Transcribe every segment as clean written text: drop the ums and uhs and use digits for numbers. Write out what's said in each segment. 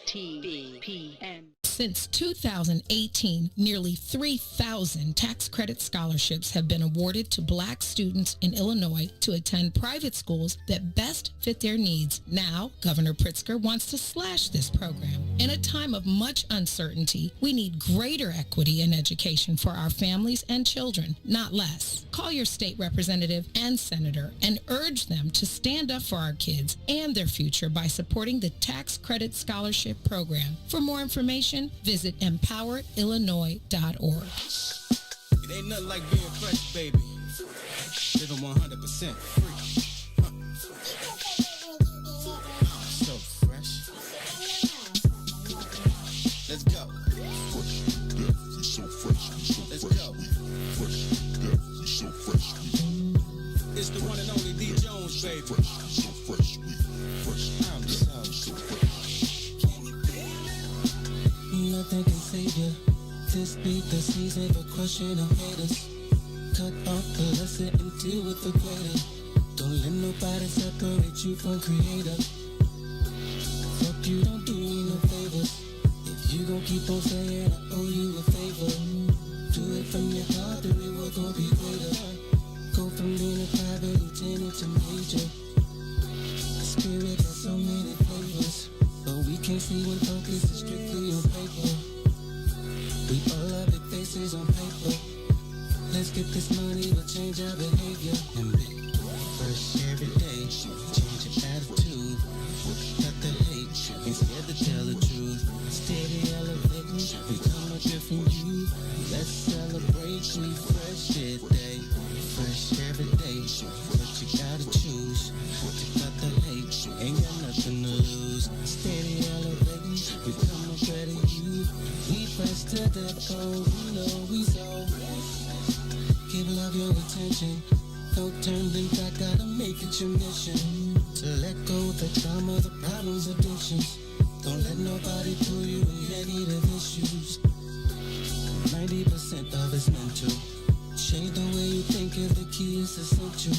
TVPN. Since 2018, nearly 3,000 tax credit scholarships have been awarded to Black students in Illinois to attend private schools that best fit their needs. Now, Governor Pritzker wants to slash this program. In a time of much uncertainty, we need greater equity in education for our families and children, not less. Call your state representative and senator and urge them to stand up for our kids and their future by supporting the Tax Credit Scholarship Program. For more information, visit empoweredillinois.org. It ain't nothing like being fresh, baby. Living 100% free. So fresh. Let's go. Let's go. It's the one and only D. Jones, baby. I'm so nothing can save you. This be the season for crushing our haters. Cut off the lesser and deal with the greater. Don't let nobody separate you from creator. Fuck you, don't do me no favors. If you gon' keep on saying I owe you a favor, do it from your heart, the reward gon' be greater. Go from being a private lieutenant to major. The spirit has so many flavors, but we can't see when focus is strictly on paper. We all have big faces on paper. Let's get this money, we'll change our behavior. And be fresh every day, change your attitude. Cut the hate, ain't scared to tell the truth. Steady elevating, become a different you. Let's celebrate, we fresh today. Fresh every day, but you gotta choose to cut the hate, ain't got nothing to lose. Steady elevating, become a better you. We fresh to the core, we know we so. Give love your attention, don't turn them back, gotta make it your mission. To let go of the trauma, the problems, addictions. Don't let nobody pull you in negative issues. 90% of it's mental. Change the way you think if the key is essential.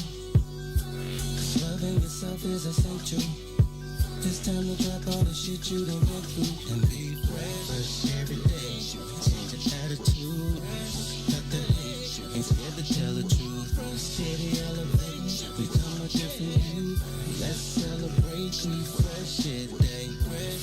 Cause loving yourself is essential. It's time to drop all the shit you done went through and be fresh every day. Change your attitude, cut the hate, ain't scared to tell the truth. Steady elevating, become a different you. Let's celebrate, we fresh today.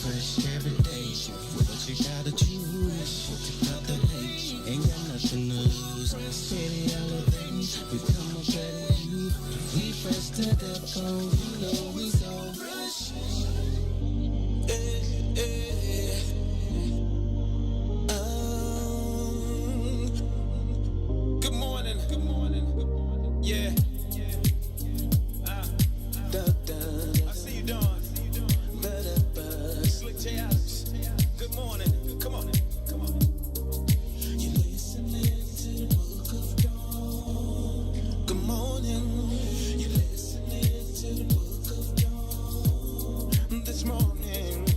Fresh every day, but you gotta choose to cut the hate, ain't got nothing to lose. Steady elevating, become a better you. We fresh to the bone, you know we so fresh. good morning, good morning, good morning. Yeah. I see you, Dawn. Slick J. Adams. Good morning. Come on. Come on. You listening to the book of Dawn. Good morning. You listening to the book of Dawn. This morning.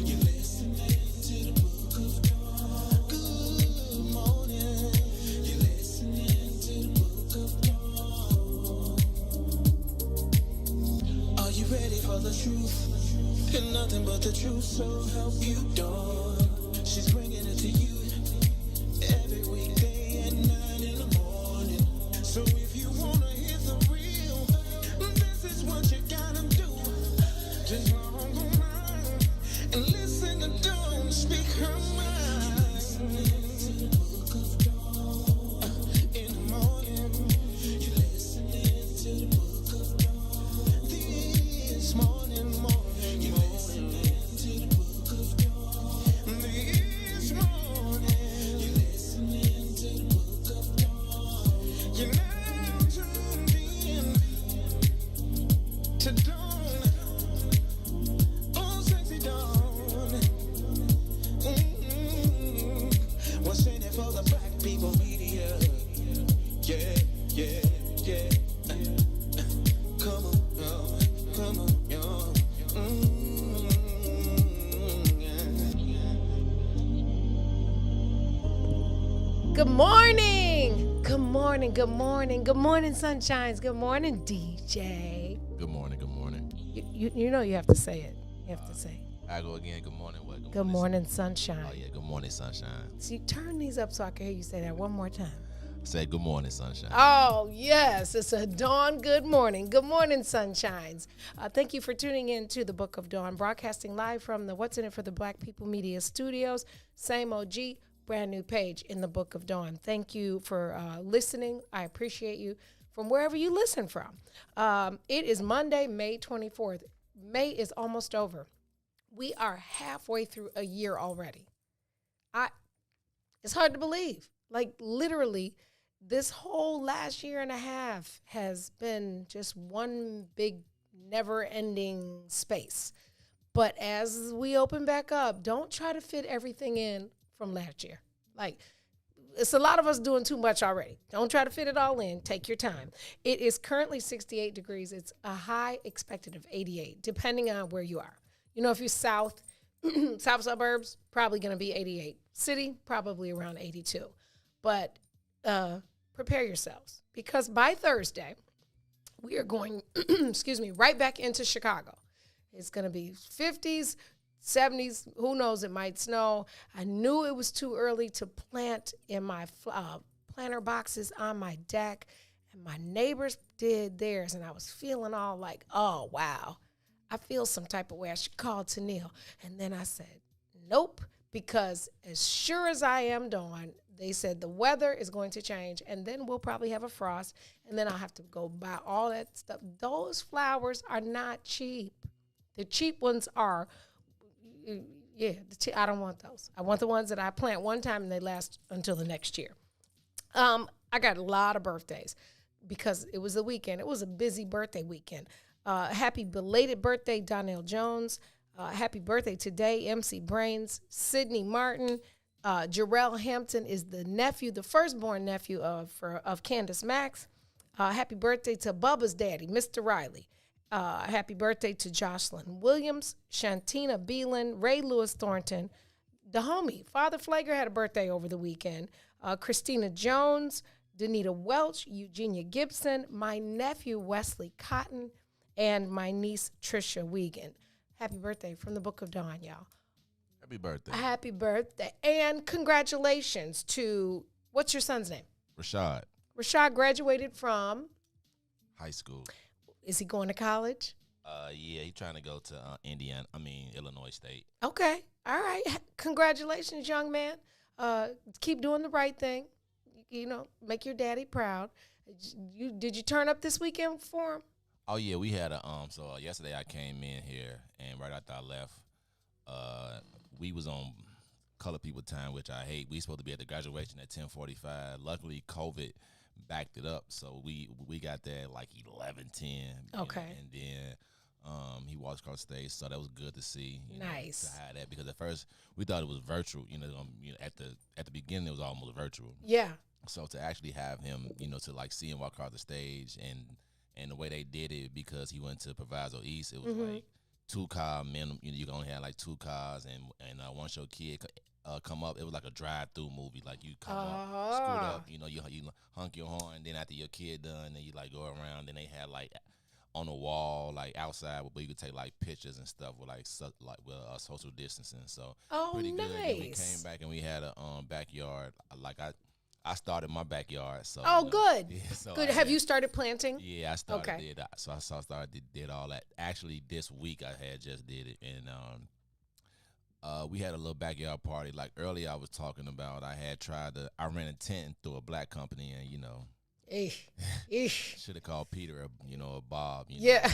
You listening to the book of Dawn. Good morning. You listening to the book of Dawn. Are you ready for the truth? And nothing but the truth, so help you, Dawn. She's bringing it to you every weekday at 9 in the morning. So if you wanna hear the real, this is what you gotta do. Just log online and listen to Dawn speak her mind. In the morning, You listening to the book of Dawn. this morning, You listening to the book of Dawn. this morning. You listening to the book of Dawn. You're now tuned in to Dawn. Oh, sexy Dawn. What's in it for the black people media? Yeah, yeah, yeah. Come on, y'all. Come on, y'all. Good morning. Good morning. Good morning. Good morning, sunshines. Good morning, DJ. Good morning. Good morning. You know you have to say it. You have to say. I go again. Good morning. What? Good morning, sunshine. Oh yeah. Good morning, sunshine. See, turn these up so I can hear you say that one more time. Say good morning, sunshine. Oh, yes. It's a Dawn good morning. Good morning, sunshines. Thank you for tuning in to the Book of Dawn, broadcasting live from the What's in It for the Black People Media Studios. Same OG, brand new page in the Book of Dawn. Thank you for listening. I appreciate you from wherever you listen from. It is Monday, May 24th. May is almost over. We are halfway through a year already. It's hard to believe. Like, literally, this whole last year and a half has been just one big, never-ending space. But as we open back up, don't try to fit everything in from last year. Like, it's a lot of us doing too much already. Don't try to fit it all in. Take your time. It is currently 68 degrees. It's a high expected of 88, depending on where you are. You know, if you're south suburbs, probably going to be 88. City, probably around 82. But prepare yourselves, because by Thursday, we are going, right back into Chicago. It's going to be 50s, 70s. Who knows? It might snow. I knew it was too early to plant in my planter boxes on my deck, and my neighbors did theirs, and I was feeling all like, oh, wow. I feel some type of way. I should call Tennille. And then I said, nope, because as sure as I am Dawn, they said the weather is going to change, and then we'll probably have a frost, and then I'll have to go buy all that stuff. Those flowers are not cheap. The cheap ones are, I don't want those. I want the ones that I plant one time and they last until the next year. I got a lot of birthdays because it was the weekend. It was a busy birthday weekend. Happy belated birthday, Donnell Jones. Happy birthday today, MC Brains, Sydney Martin. Jarrell Hampton is the firstborn nephew of Candace Max. Happy birthday to Bubba's daddy, Mr. Riley. Happy birthday to Jocelyn Williams, Shantina Beelan, Ray Lewis Thornton, the homie. Father Flager had a birthday over the weekend. Christina Jones, Danita Welch, Eugenia Gibson, my nephew Wesley Cotton, and my niece Trisha Wiegand. Happy birthday from the Book of Dawn, y'all. Happy birthday. Happy birthday. And congratulations to, what's your son's name? Rashad. Rashad graduated from? High school. Is he going to college? Yeah, he's trying to go to Illinois State. Okay. All right. Congratulations, young man. Keep doing the right thing. You know, make your daddy proud. Did you turn up this weekend for him? Oh yeah, we had so yesterday I came in here, and right after I left, we was on colored people time, which I hate. We supposed to be at the graduation at 10:45. Luckily, COVID backed it up, so we got there at like 11:10. Okay. And then he walked across the stage, so that was good to see. Nice. To have that, because at first we thought it was virtual. At the beginning it was almost virtual. Yeah. So to actually have him, to like see him walk across the stage, and the way they did it, because he went to Proviso East, it was like 2-car minimum. You can only have like 2 cars, and once your kid come up, it was like a drive-through movie. Like you come up, scoot up, you honk your horn, then after your kid done, then you like go around. Then they had like on the wall, like outside, where you could take like pictures and stuff with social distancing. So pretty good. Nice. Then we came back and we had a backyard. Like I started my backyard. So good. Yeah, so good. Have you started planting? Yeah, I started. Okay. So I did all that. Actually, this week I had just did it, and we had a little backyard party. Like earlier, I was talking about I ran a tent through a black company, and should have called Peter or Bob. Yeah.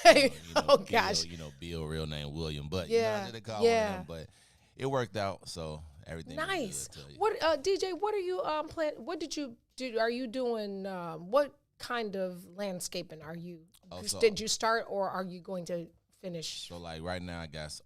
Bill, gosh. Bill, real name William, but yeah, I should have called one of them. But it worked out, so everything nice. was good. What DJ? What are you planning? What did you do? Are you doing what kind of landscaping are you? Did you start, or are you going to finish? So like right now, I guess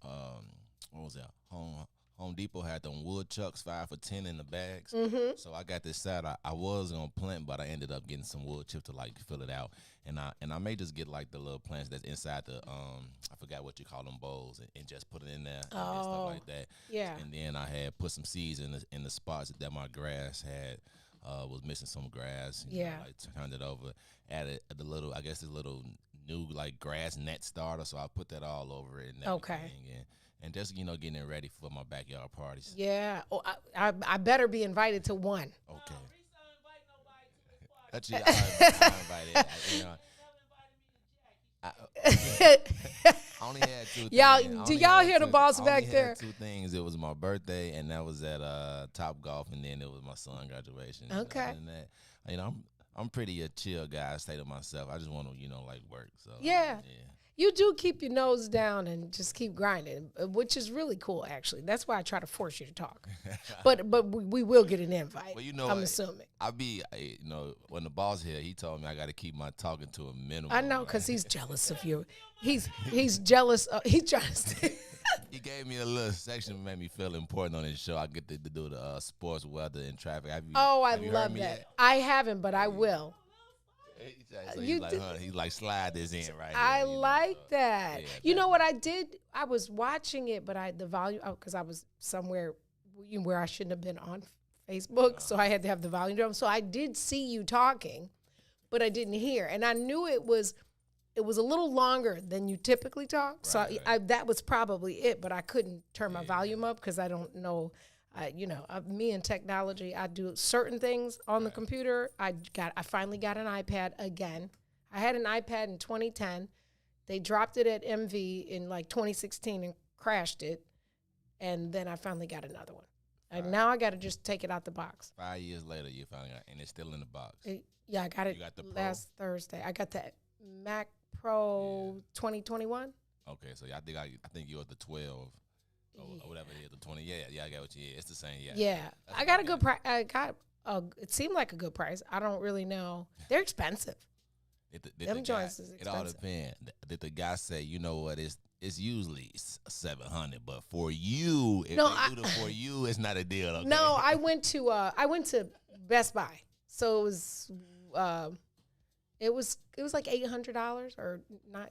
what was that? Home Depot had them wood chucks 5 for $10 in the bags. Mm-hmm. So I got this side. I was gonna plant, but I ended up getting some wood chips to like fill it out. And I may just get like the little plants that's inside the I forgot what you call them, bowls, and just put it in there and stuff like that. Yeah. And then I had put some seeds in the spots that my grass had was missing some grass. Like turned it over, added the little, I guess this little new like grass net starter. So I put that all over it and everything. and just getting it ready for my backyard parties. Yeah. Oh, I better be invited to one. Okay. That's it. I invited. I only had two things. Do y'all hear the boss back there? I had two things. It was my birthday, and that was at Top Golf, and then it was my son's graduation. Okay. Other than that, I'm pretty a chill guy. I stay to myself. I just want to, like work. So Yeah. You do keep your nose down and just keep grinding, which is really cool, actually. That's why I try to force you to talk. but we will get an invite. Well, I'm assuming. I be, when the boss here, he told me I got to keep my talking to a minimum. I know, because he's jealous of you. He's jealous. He's trying to stay. He gave me a little section that made me feel important on his show. I get to do the sports, weather, and traffic. I love that. Yet? I haven't, but I will. So he's like, slide this in right I here. like that. Yeah, you know what I did? I was watching it, but the volume, because I was somewhere where I shouldn't have been on Facebook, so I had to have the volume down. So I did see you talking, but I didn't hear. And I knew it was a little longer than you typically talk. Right, So right. that was probably it, but I couldn't turn my volume up because I don't know. Me and technology, I do certain things on the computer. I finally got an iPad again. I had an iPad in 2010. They dropped it at MV in like 2016 and crashed it. And then I finally got another one. And now I got to just take it out the box. 5 years later, you finally got, and it's still in the box. I got it got the Pro? last Thursday. I got that Mac Pro 2021. Okay, so I think you're the 12. Or whatever it is, the 20. Yeah, I got what you is. It's the same. Yeah. I got a good price. It seemed like a good price. I don't really know. They're expensive. Them joints is expensive. It all depends. Did the guy say, you know what, it's usually $700, but for you, if they do it for you, it's not a deal. Okay? No, I went to Best Buy, so it was like $800 or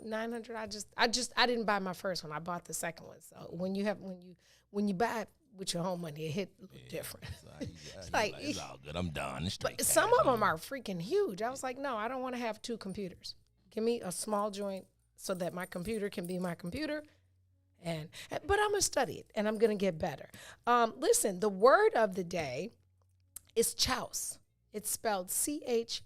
$900. I didn't buy my first one. I bought the second one. So when you buy it with your home money, it hit a little different. It's like it's all good. I'm done. But some of them are freaking huge. I was like, no, I don't want to have two computers. Give me a small joint so that my computer can be my computer. But I'm gonna study it and I'm gonna get better. Listen, the word of the day is chouse. It's spelled CHOUSE.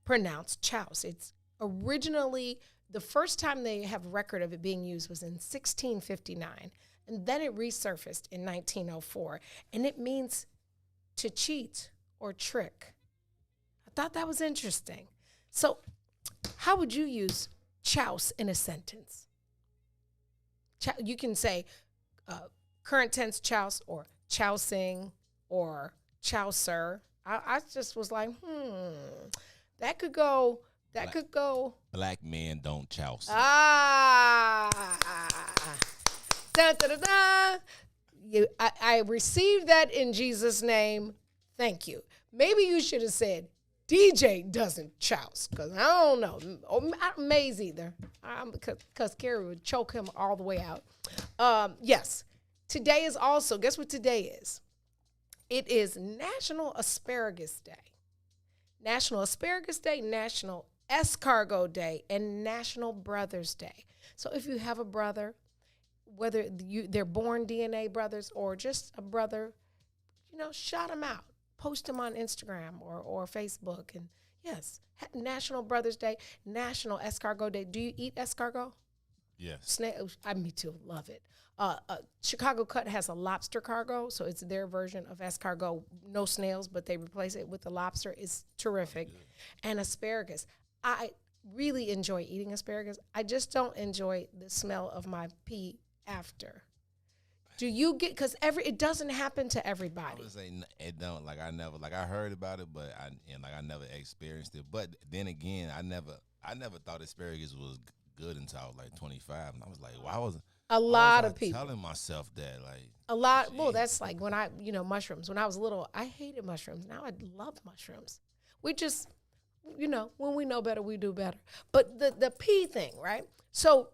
Pronounced chouse. It's originally, the first time they have record of it being used was in 1659, and then it resurfaced in 1904, and it means to cheat or trick. I thought that was interesting. So how would you use chouse in a sentence? You can say current tense chouse or chousing or chouser. I just was like, that could go. Black men don't chouse. Da, da, da, da. I received that in Jesus' name. Thank you. Maybe you should have said DJ doesn't chouse, because I don't know. Not Maze either. Because Carrie would choke him all the way out. Yes. Today is also, guess what today is? It is National Asparagus Day. National Asparagus Day, National Escargot Day, and National Brothers Day. So if you have a brother, whether they're born DNA brothers or just a brother, shout them out. Post them on Instagram or Facebook. And yes, National Brothers Day, National Escargot Day. Do you eat escargot? Yes. Me too. Love it. Chicago Cut has a lobster cargo, so it's their version of escargot. No snails, but they replace it with the lobster. It's terrific. And asparagus. I really enjoy eating asparagus. I just don't enjoy the smell of my pee after. Do you get, because it doesn't happen to everybody. I would say it don't. I heard about it, but I never experienced it. But then again, I never thought asparagus was good until I was like 25, and I was like, why was a lot of people telling myself that, like, a lot. Geez. Well, that's like when mushrooms. When I was little, I hated mushrooms. Now I love mushrooms. We just, when we know better, we do better. But the pee thing, right? So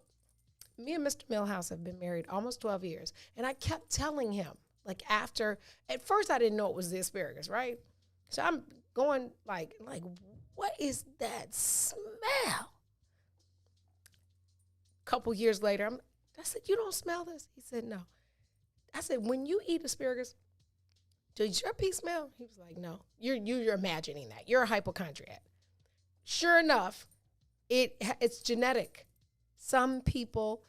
me and Mr. Milhouse have been married almost 12 years, and I kept telling him, at first I didn't know it was the asparagus, right? So I'm going like, what is that smell? Couple years later, I said, you don't smell this? He said, no. I said, when you eat asparagus, does your pee smell? He was like, no. You're imagining that. You're a hypochondriac. Sure enough, it's genetic. Some people,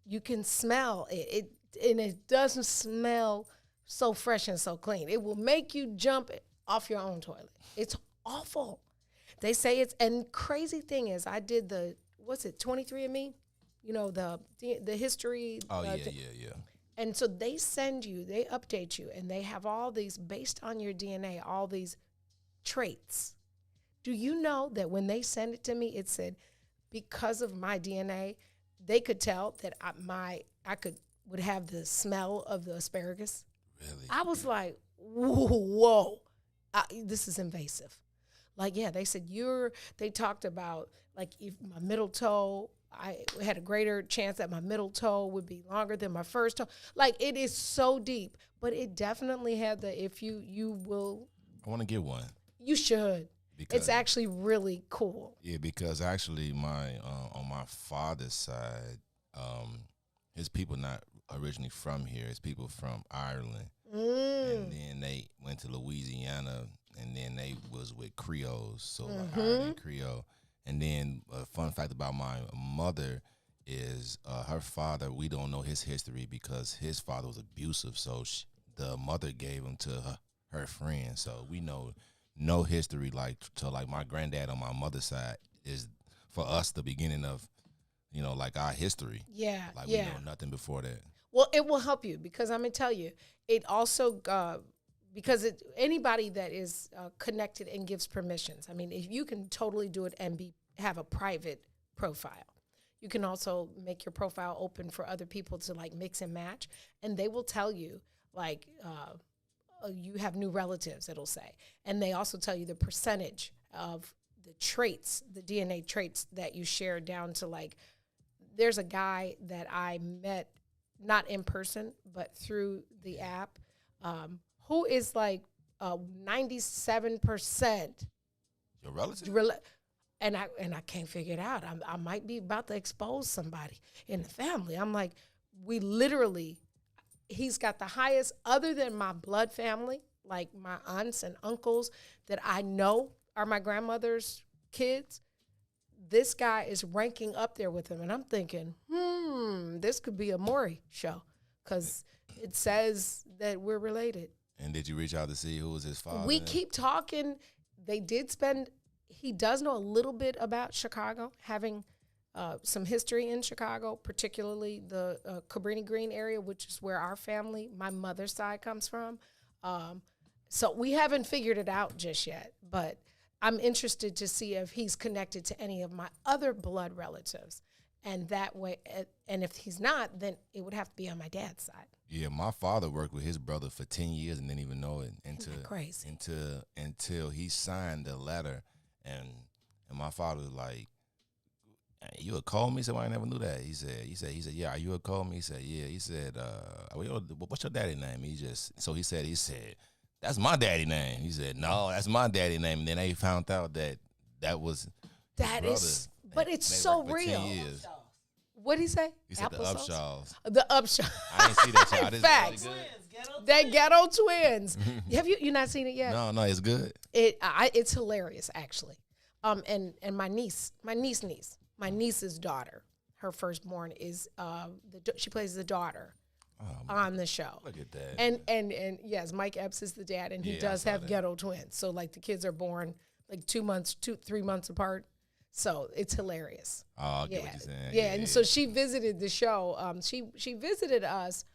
you can smell it, and it doesn't smell so fresh and so clean. It will make you jump off your own toilet. It's awful. They say and crazy thing is, I did 23andMe? You know, the history. Oh, yeah. And so they update you, and they have all these, based on your DNA, all these traits. Do you know that when they sent it to me, it said, because of my DNA, they could tell that I would have the smell of the asparagus? Really? I was like, whoa, this is invasive. Like, yeah, they said they talked about, like, if my middle toe, I had a greater chance that my middle toe would be longer than my first toe. Like, it is so deep, but it definitely had if you will. I want to get one. You should. Because, it's actually really cool. Yeah, because actually on my father's side, his people not originally from here. His people from Ireland. And then they went to Louisiana, and then they was with Creoles, so like Ireland Creole. And then a fun fact about my mother is her father, we don't know his history because his father was abusive. So the mother gave him to her friend. So we know no history like my granddad on my mother's side is for us the beginning of, like our history. Yeah, like we know nothing before that. Well, it will help you because I'm going to tell you, it also, because anybody that is connected and gives permissions, I mean, if you can totally do it and have a private profile. You can also make your profile open for other people to like mix and match, and they will tell you like you have new relatives, it'll say. And they also tell you the percentage of the traits, the DNA traits that you share down to like, there's a guy that I met, not in person, but through the app, who is like 97%. Your relative? And I can't figure it out. I might be about to expose somebody in the family. I'm like, he's got the highest, other than my blood family, like my aunts and uncles that I know are my grandmother's kids. This guy is ranking up there with him. And I'm thinking, this could be a Maury show because it says that we're related. And did you reach out to see who was his father? We keep talking. He does know a little bit about Chicago, having some history in Chicago, particularly the Cabrini Green area, which is where our family, my mother's side, comes from. So we haven't figured it out just yet, but I'm interested to see if he's connected to any of my other blood relatives. And that way, and if he's not, then it would have to be on my dad's side. Yeah, my father worked with his brother for 10 years and didn't even know it until he signed the letter. And my father was like, "You a Coleman?" He said, "Well, I never knew that." He said, "Yeah, are you a Coleman?" He said, "Yeah." He said, "What's your daddy name?" He said, "That's my daddy name." He said, "No, that's my daddy name." And then they found out that was that is, but it's so real. What'd he say? He said the Upshaws. The Upshaws. I didn't see that, y'all. This Facts. They ghetto twins. Have you not seen it yet? No, it's good. It's hilarious actually. And my niece's daughter, her firstborn is she plays the daughter on the show. Look at that. And yes, Mike Epps is the dad, and he does have ghetto twins. So like the kids are born like 3 months apart. So it's hilarious. Oh, I get what you're saying. Yeah, and so she visited the show. She visited us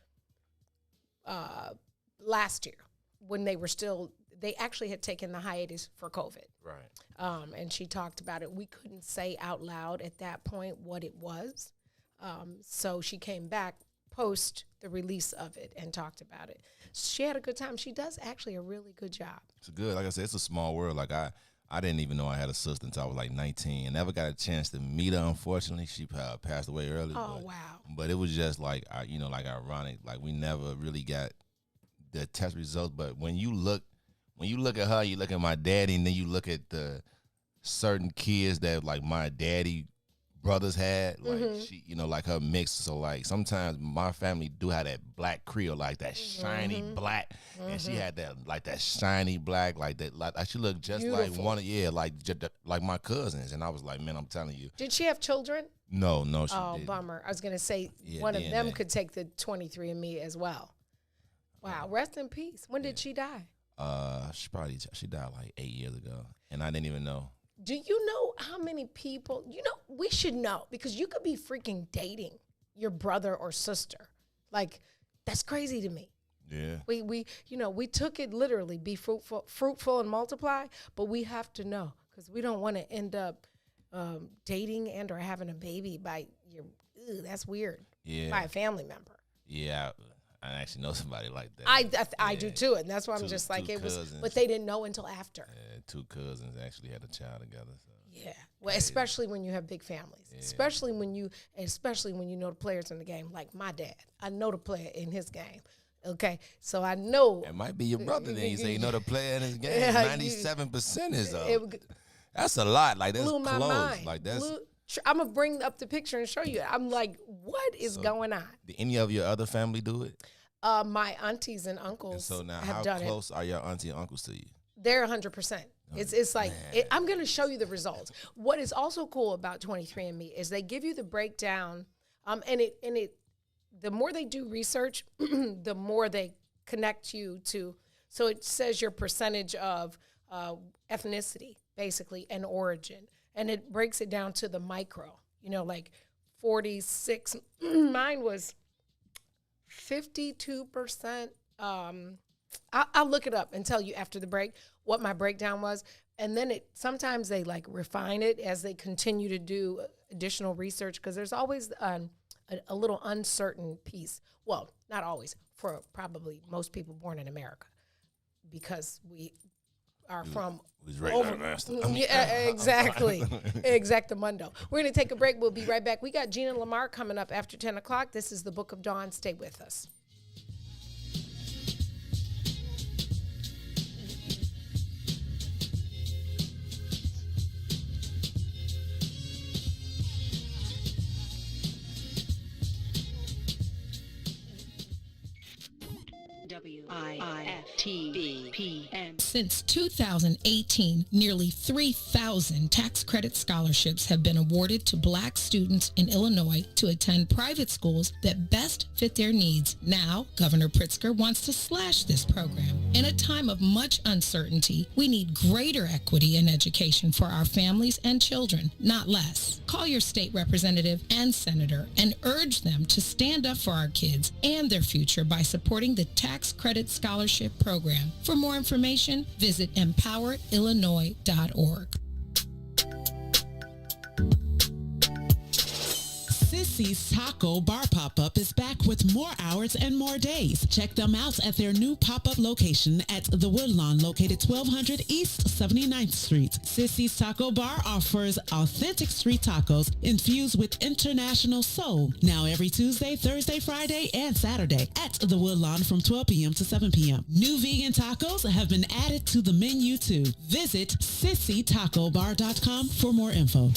last year when they actually had taken the hiatus for COVID. Right. And she talked about it. We couldn't say out loud at that point what it was. So she came back post the release of it and talked about it. She had a good time. She does actually a really good job. It's good. Like I said, it's a small world. Like I didn't even know I had a sister until I was like 19. I never got a chance to meet her, unfortunately. She passed away early. Oh, wow. But it was just like, like ironic. Like we never really got the test results. But when you look at her, you look at my daddy, and then you look at the certain kids that like my daddy brothers had. Like she, you know, like her mix. So like sometimes my family do have that black Creole, like that shiny black, and she had that like that shiny black, like that. Like she looked just Beautiful. like one of like my cousins. And I was like, man, I'm telling you. Did she have children? No, she Oh, didn't. bummer. I was gonna say Yeah, one of them DNA. could take the 23andMe as well. Wow, rest in peace. When did she die? She died like 8 years ago, and I didn't even know. Do you know how many people, we should know, because you could be freaking dating your brother or sister. Like, that's crazy to me. Yeah. We took it literally, be fruitful and multiply, but we have to know, because we don't want to end up dating and or having a baby by that's weird. Yeah. By a family member. Yeah. I actually know somebody like that. I do too, and that's why I'm just like, two it was, cousins. but they didn't know until after. Two cousins actually had a child together. So. Yeah, well, especially when you have big families, especially when you know the players in the game. Like my dad, I know the player in his game. Okay, so I know It might be your brother. Then you say you know the player in his game. Yeah, 97% is it that's a lot. Like that's blew my close. mind. Like that's. I'm gonna bring up the picture and show you. I'm like, what is going on? Did any of your other family do it? My aunties and uncles And so now, have how done close are your auntie and uncles to you? They're 100%. It's like, I'm going to show you the results. What is also cool about 23andMe is they give you the breakdown, and the more they do research, the more they connect you to, so it says your percentage of ethnicity, basically, and origin. And it breaks it down to the micro, like 46, mine was 52%. I'll look it up and tell you after the break what my breakdown was. And then sometimes they like refine it as they continue to do additional research, because there's always a little uncertain piece. Well, not always, for probably most people born in America, because we are from yeah, exactly. Exactamundo. We're going to take a break. We'll be right back. We got Gina Lamar coming up after 10 o'clock. This is the Book of Dawn. Stay with us. WIFTBPM. Since 2018, nearly 3,000 tax credit scholarships have been awarded to Black students in Illinois to attend private schools that best fit their needs. Now, Governor Pritzker wants to slash this program. In a time of much uncertainty, we need greater equity in education for our families and children, not less. Call your state representative and senator and urge them to stand up for our kids and their future by supporting the Tax Credit Scholarship Program. For more information, visit empoweredillinois.org. Sissy's Taco Bar Pop-Up is back with more hours and more days. Check them out at their new pop-up location at The Woodlawn, located 1200 East 79th Street. Sissy's Taco Bar offers authentic street tacos infused with international soul. Now every Tuesday, Thursday, Friday, and Saturday at The Woodlawn from 12 p.m. to 7 p.m. New vegan tacos have been added to the menu too. Visit sissytacobar.com for more info.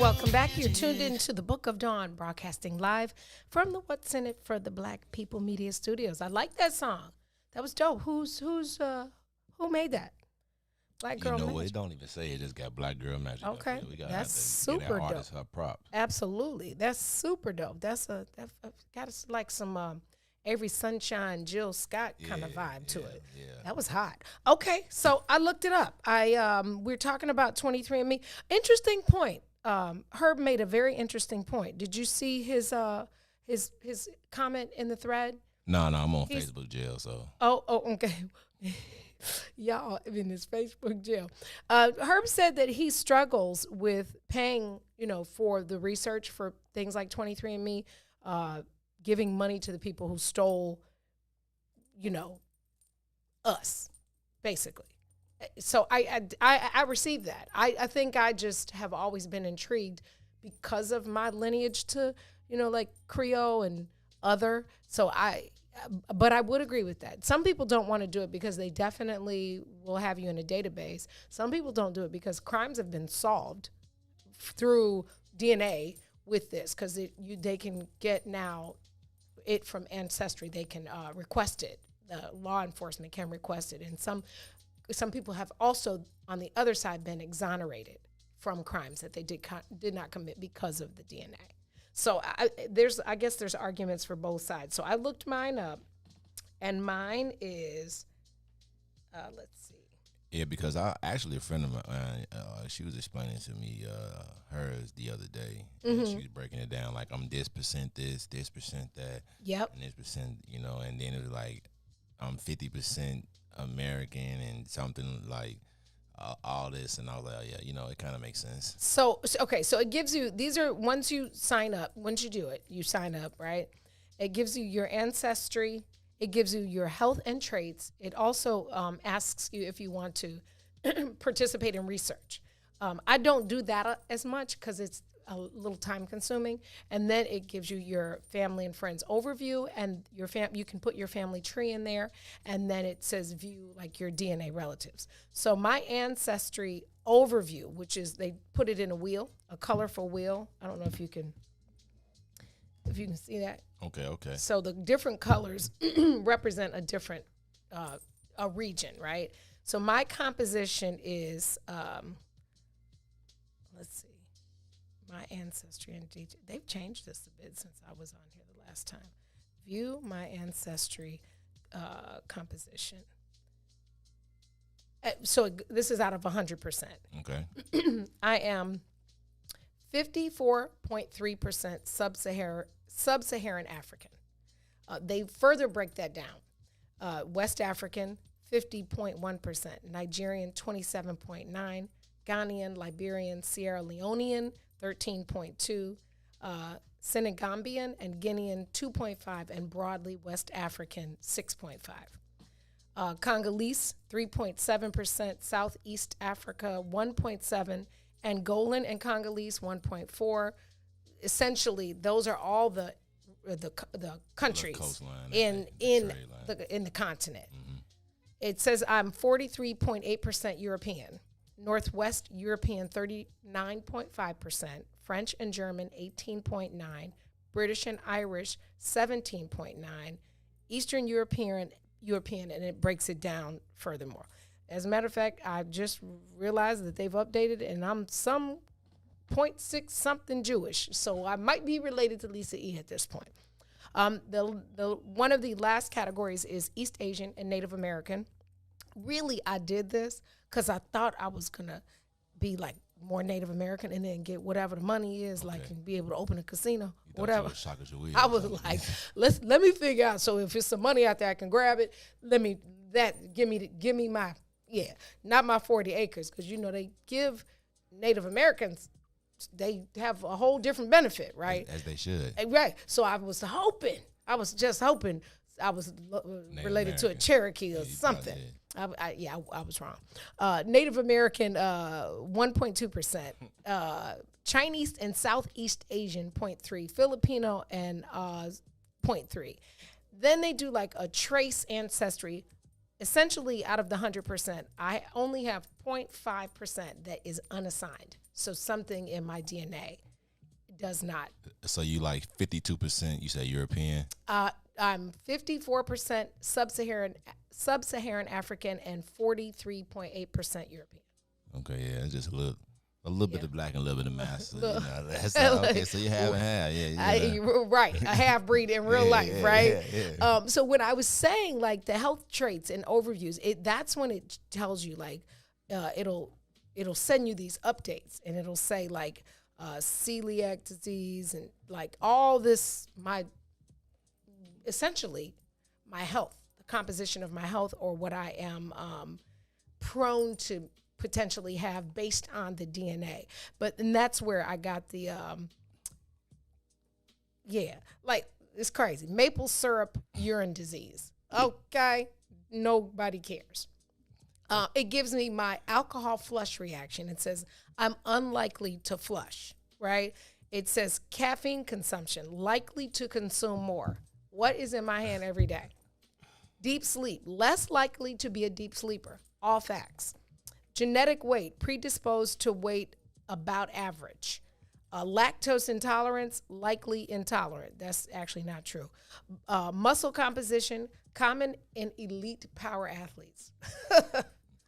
Welcome back. You're tuned into the Book of Dawn, broadcasting live from the What's in It for the Black People Media Studios. I like that song. That was dope. Who made that? Black Girl You know Magic. what? It don't even say it. Just got Black Girl Magic. Okay, Up here. We gotta that's have to get super that artist dope. her prop. Absolutely, that's super dope. That got us like some Avery Sunshine, Jill Scott kind of vibe to it. Yeah. That was hot. Okay, so I looked it up. We're talking about 23andMe. Interesting point. Herb made a very interesting point. Did you see his comment in the thread? No, I'm on Facebook jail, so. Oh, okay. Y'all in his Facebook jail. Herb said that he struggles with paying, for the research for things like 23andMe, giving money to the people who stole, us, basically. So I received that. I think I just have always been intrigued because of my lineage to, like Creole and other. But I would agree with that. Some people don't want to do it because they definitely will have you in a database. Some people don't do it because crimes have been solved through DNA with this, because they can get now it from Ancestry. They can request it. The law enforcement can request it. And some people have also, on the other side, been exonerated from crimes that they did not commit because of the DNA. So I guess there's arguments for both sides. So I looked mine up, and mine is, let's see. Yeah, because a friend of mine, she was explaining to me hers the other day. And she was breaking it down like, I'm this percent this percent that, Yep. and this percent, and then it was like, I'm 50% American and something like all this, and I was like, yeah, it kind of makes sense. So it gives you, these are, once you do it, you sign up, right? It gives you your ancestry. It gives you your health and traits. It also asks you if you want to participate in research. I don't do that as much because it's a little time consuming. And then it gives you your family and friends overview, and you can put your family tree in there, and then it says view like your DNA relatives. So my ancestry overview, which is, they put it in a wheel, a colorful wheel. I don't know if you can see that. Okay. So the different colors represent a different a region, right? So my composition is, let's see, my ancestry and they've changed this a bit since I was on here the last time. View my ancestry composition. So this is out of 100%. Okay. I am 54.3% Sub-Saharan African. They further break that down. West African, 50.1%. Nigerian, 27.9%. Ghanaian, Liberian, Sierra Leonean, 13.2%. Senegambian and Guinean, 2.5%. And broadly, West African, 6.5%. Congolese, 3.7%. Southeast Africa, 1.7%. Angolan and Congolese, 1.4%. Essentially, those are all the countries in the continent. Mm-hmm. It says I'm 43.8% European, Northwest European 39.5%, French and German 18.9%, British and Irish 17.9%, Eastern European, and it breaks it down furthermore. As a matter of fact, I just realized that they've updated it, and I'm some 0.6 something Jewish, so I might be related to Lisa E at this point. The one of the last categories is East Asian and Native American. Really, I did this because I thought I was gonna be like more Native American and then get whatever the money is, like, and be able to open a casino, whatever. I was like, let me figure out. So if it's some money out there, I can grab it. Give me my, not my 40 acres, because they give Native Americans, they have a whole different benefit, right? As they should. Right. So I was just hoping I was related to a Cherokee or something. I was wrong. Native American, 1.2%. Chinese and Southeast Asian, 0.3%. Filipino and 0.3%. Then they do like a trace ancestry. Essentially, out of the 100%, I only have 0.5% that is unassigned. So something in my DNA does not. So you like 52%, you say European? I'm 54% sub-Saharan African and 43.8% European. Okay, yeah, it's just a little bit of black and a little bit of mass. So, that's okay. So you have and have, yeah. Right, a half breed in real life, right? Yeah. So when I was saying like the health traits and overviews, that's when it tells you like it'll send you these updates and it'll say like celiac disease and like all this essentially my health, the composition of my health or what I am prone to potentially have based on the DNA. And that's where I got the, like it's crazy. Maple syrup urine disease. Okay, nobody cares. It gives me my alcohol flush reaction. It says I'm unlikely to flush, right? It says caffeine consumption, likely to consume more. What is in my hand every day? Deep sleep, less likely to be a deep sleeper. All facts. Genetic weight, predisposed to weight about average. Lactose intolerance, likely intolerant. That's actually not true. Muscle composition, common in elite power athletes.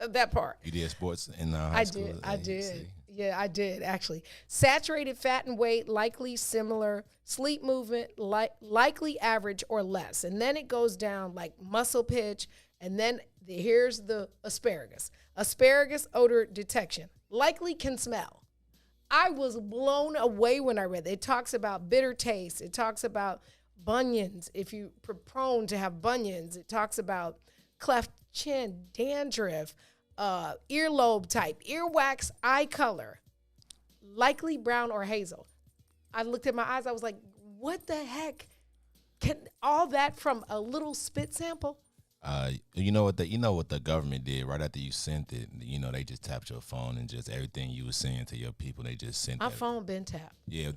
That part. You did sports in high school? I did. Yeah, I did, actually. Saturated fat and weight, likely similar. Sleep movement, likely average or less. And then it goes down like muscle pitch. And then here's the asparagus. Asparagus odor detection, likely can smell. I was blown away when I read that. It talks about bitter taste. It talks about bunions, if you're prone to have bunions. It talks about cleft chin, dandruff, earlobe type, earwax, eye color, likely brown or hazel. I looked at my eyes. I was like, what the heck? Can all that from a little spit sample? You know what the government did right after you sent it. They just tapped your phone and just everything you were saying to your people, they just sent. My phone been tapped. Yeah,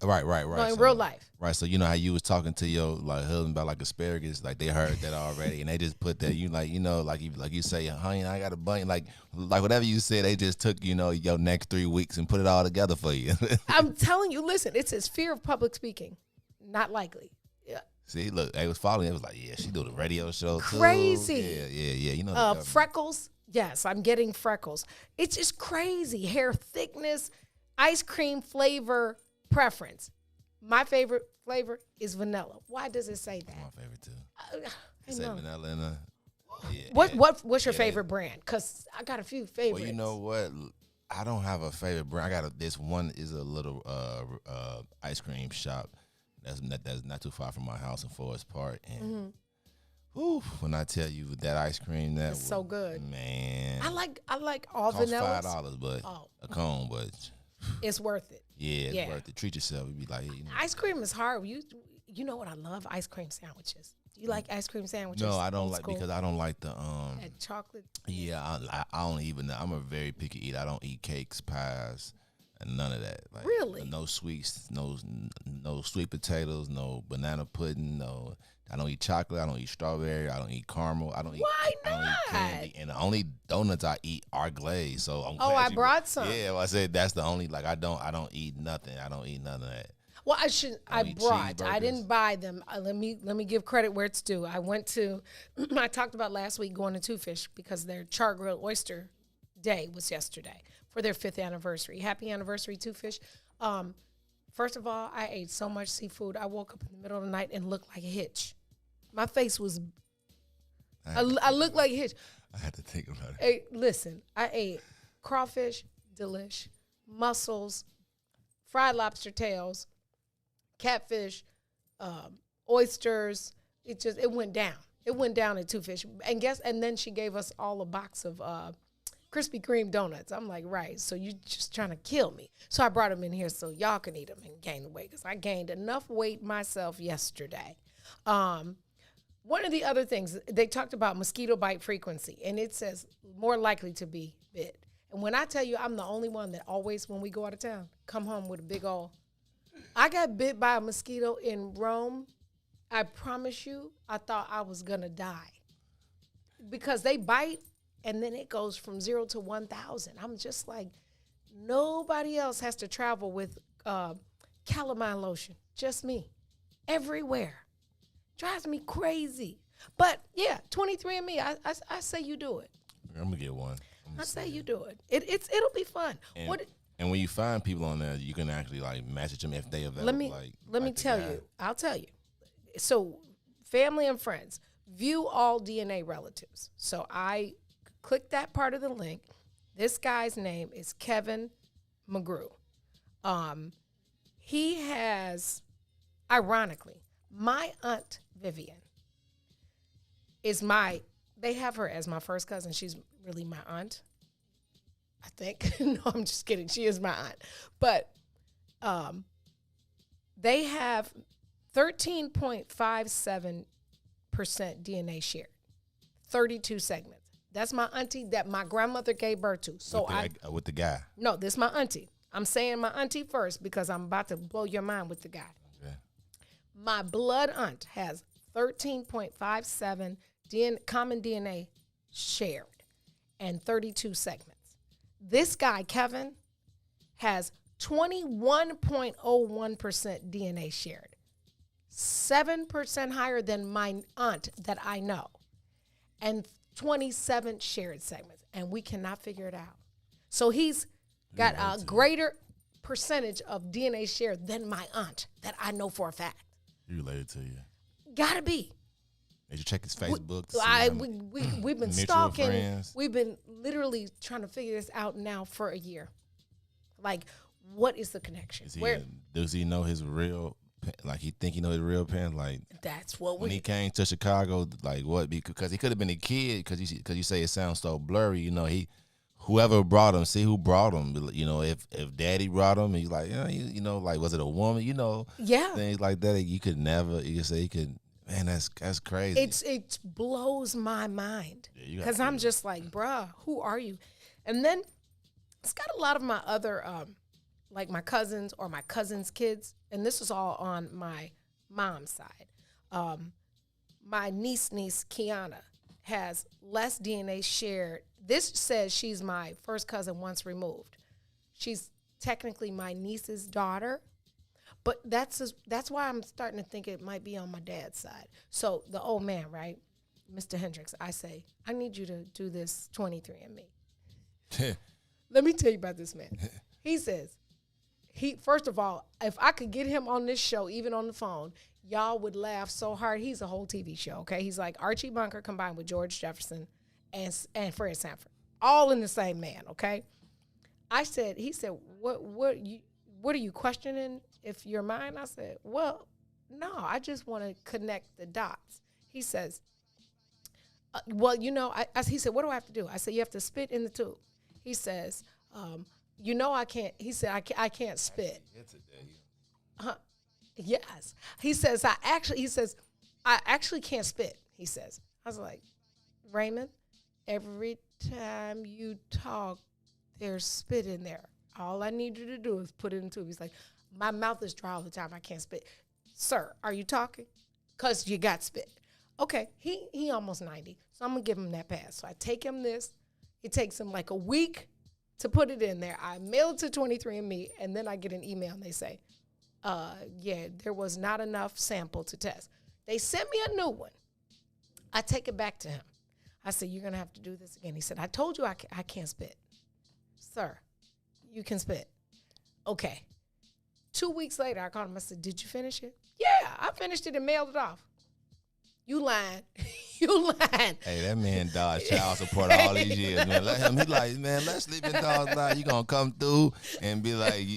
right. No, in real life. Right. So you know how you was talking to your like husband about like asparagus, like they heard that already, and they just put that like you say, honey, I got a bunion, like whatever you said, they just took your next 3 weeks and put it all together for you. I'm telling you, listen, it says fear of public speaking, not likely. Yeah. See, look, they was following. It was like, yeah, she do the radio show too. Crazy. Yeah. Freckles. Yes, I'm getting freckles. It's just crazy. Hair thickness, ice cream flavor preference. My favorite flavor is vanilla. Why does it say that? My favorite too. I Say know. vanilla in a. Yeah, What's your favorite brand? Because I got a few favorites. Well, you know what? I don't have a favorite brand. This one is a little ice cream shop. That's not too far from my house in Forest Park, and when I tell you that ice cream, it's so good, man. I like all vanillas. $5, but a cone, but it's worth it. Yeah, it's worth it. Treat yourself. You'd be like, ice cream is hard. You know what I love? Ice cream sandwiches. Do you like ice cream sandwiches? No, I don't because I don't like the and chocolate. Yeah, I don't even. I'm a very picky eater. I don't eat cakes, pies. And none of that. Like, really? No sweets, no sweet potatoes, no banana pudding, no. I don't eat chocolate. I don't eat strawberry. I don't eat caramel. I don't eat. Why not? I don't eat candy. And the only donuts I eat are glazed. So I'm glad I brought some. Yeah, well, I said that's the only. Like I don't eat nothing. I don't eat none of that. Well, I didn't buy them. Let me give credit where it's due. I went to. I talked about last week going to Two Fish because their char grilled oyster day was yesterday. For their 5th anniversary. Happy anniversary, Two Fish. First of all, I ate so much seafood. I woke up in the middle of the night and looked like a hitch. My face was, I looked like a hitch. I had to think about it. Hey, listen, I ate crawfish, delish, mussels, fried lobster tails, catfish, oysters. It went down. It went down at Two Fish. And then she gave us all a box of Krispy Kreme donuts. I'm like, right, so you just trying to kill me. So I brought them in here so y'all can eat them and gain the weight because I gained enough weight myself yesterday. One of the other things, they talked about mosquito bite frequency, and it says more likely to be bit. And when I tell you I'm the only one that always, when we go out of town, come home with a big old, I got bit by a mosquito in Rome. I promise you, I thought I was going to die because they bite. And then it goes from 0 to 1,000. I'm just like, Nobody else has to travel with calamine lotion. Just me. Everywhere. Drives me crazy. But yeah, 23andMe, I say you do it. I'm gonna get one. I say you do it. It'll be fun. And when you find people on there, you can actually like message them if they available. Let me tell you. I'll tell you. So, family and friends, view all DNA relatives. So I click that part of the link. This guy's name is Kevin McGrew. He has, ironically, my aunt Vivian they have her as my first cousin. She's really my aunt, I think. No, I'm just kidding. She is my aunt. But they have 13.57% DNA shared, 32 segments. That's my auntie that my grandmother gave birth to. So with the guy. No, this is my auntie. I'm saying my auntie first because I'm about to blow your mind with the guy. Okay. My blood aunt has 13.57 common DNA shared and 32 segments. This guy, Kevin, has 21.01% DNA shared, 7% higher than my aunt that I know, and 27 shared segments, and we cannot figure it out. So he's got a greater percentage of DNA shared than my aunt that I know for a fact. He related to you. Gotta be. Did you check his Facebook? We've been stalking. Friends. We've been literally trying to figure this out now for a year. Like, what is the connection? Does he know his real? Like, he think he know his real parents? Like, that's what when he came to Chicago, like what? Because he could have been a kid. Because you say it sounds so blurry. You know, whoever brought him, see who brought him. You know, if daddy brought him, he's like, you know, like, was it a woman? You know, things like that. You could say he could. Man, that's crazy. It blows my mind because I'm just like, bruh, who are you? And then it's got a lot of my other, like my cousins or my cousins' kids, and this is all on my mom's side. My niece Kiana has less DNA shared. This says she's my first cousin once removed. She's technically my niece's daughter. But that's why I'm starting to think it might be on my dad's side. So the old man, right, Mr. Hendricks, I say, I need you to do this 23andMe. Let me tell you about this man. He says, first of all, if I could get him on this show, even on the phone, y'all would laugh so hard. He's a whole TV show, okay? He's like Archie Bunker combined with George Jefferson and Fred Sanford, all in the same man, okay? He said, what are you questioning? If you're mine? I said, well, no, I just want to connect the dots. He says, well, you know, he said, what do I have to do? I said, you have to spit in the tube. He says, you know, I can't. He said, I can't spit. Yes. He says, I actually can't spit. He says, I was like, Raymond, every time you talk, there's spit in there. All I need you to do is put it in the tube. He's like, my mouth is dry all the time. I can't spit. Sir, are you talking? Because you got spit. Okay, he almost 90, so I'm going to give him that pass. So I take him this. It takes him like a week to put it in there. I mail it to 23andMe, and then I get an email, and they say, there was not enough sample to test. They sent me a new one. I take it back to him. I said, you're going to have to do this again. He said, I told you I can't spit. Sir, you can spit. Okay. 2 weeks later, I called him. I said, did you finish it? Yeah, I finished it and mailed it off. You lying. You lying. Hey, that man dodged child support all these years, man. He like, man, let sleeping dogs lie. You going to come through and be like,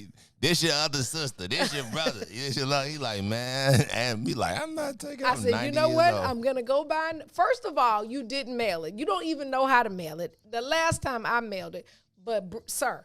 this your other sister. This your brother. He like, man. And be like, I'm not taking it. I said, you know what? I'm going to go buy. First of all, you didn't mail it. You don't even know how to mail it. The last time I mailed it. But, sir,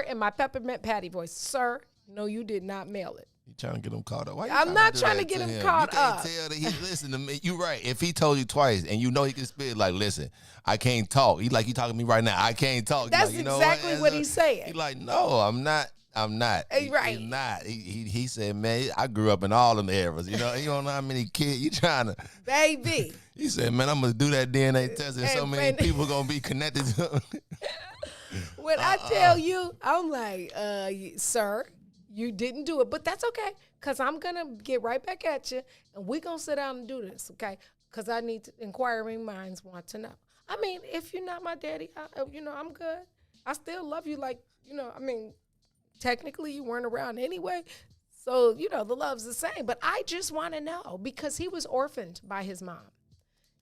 in my peppermint patty voice, sir, no, you did not mail it. You trying to get him caught up? I'm not trying to get him caught up. You can't tell that he's listening to me. You right. If he told you twice and you know he can spit, like, listen, I can't talk. He talking to me right now. I can't talk. That's exactly what he's saying. He like, no, I'm not. Right. He's not. He said, man, I grew up in all them eras. You know, you don't know how many kids you trying to. Baby. He said, man, I'm going to do that DNA test and so many people going to be connected to him. when I tell you, I'm like, sir, you didn't do it. But that's okay, because I'm going to get right back at you, and we're going to sit down and do this, okay? Because I need inquiring minds want to know. I mean, if you're not my daddy, I'm good. I still love you like, technically you weren't around anyway. So, the love's the same. But I just want to know, because he was orphaned by his mom.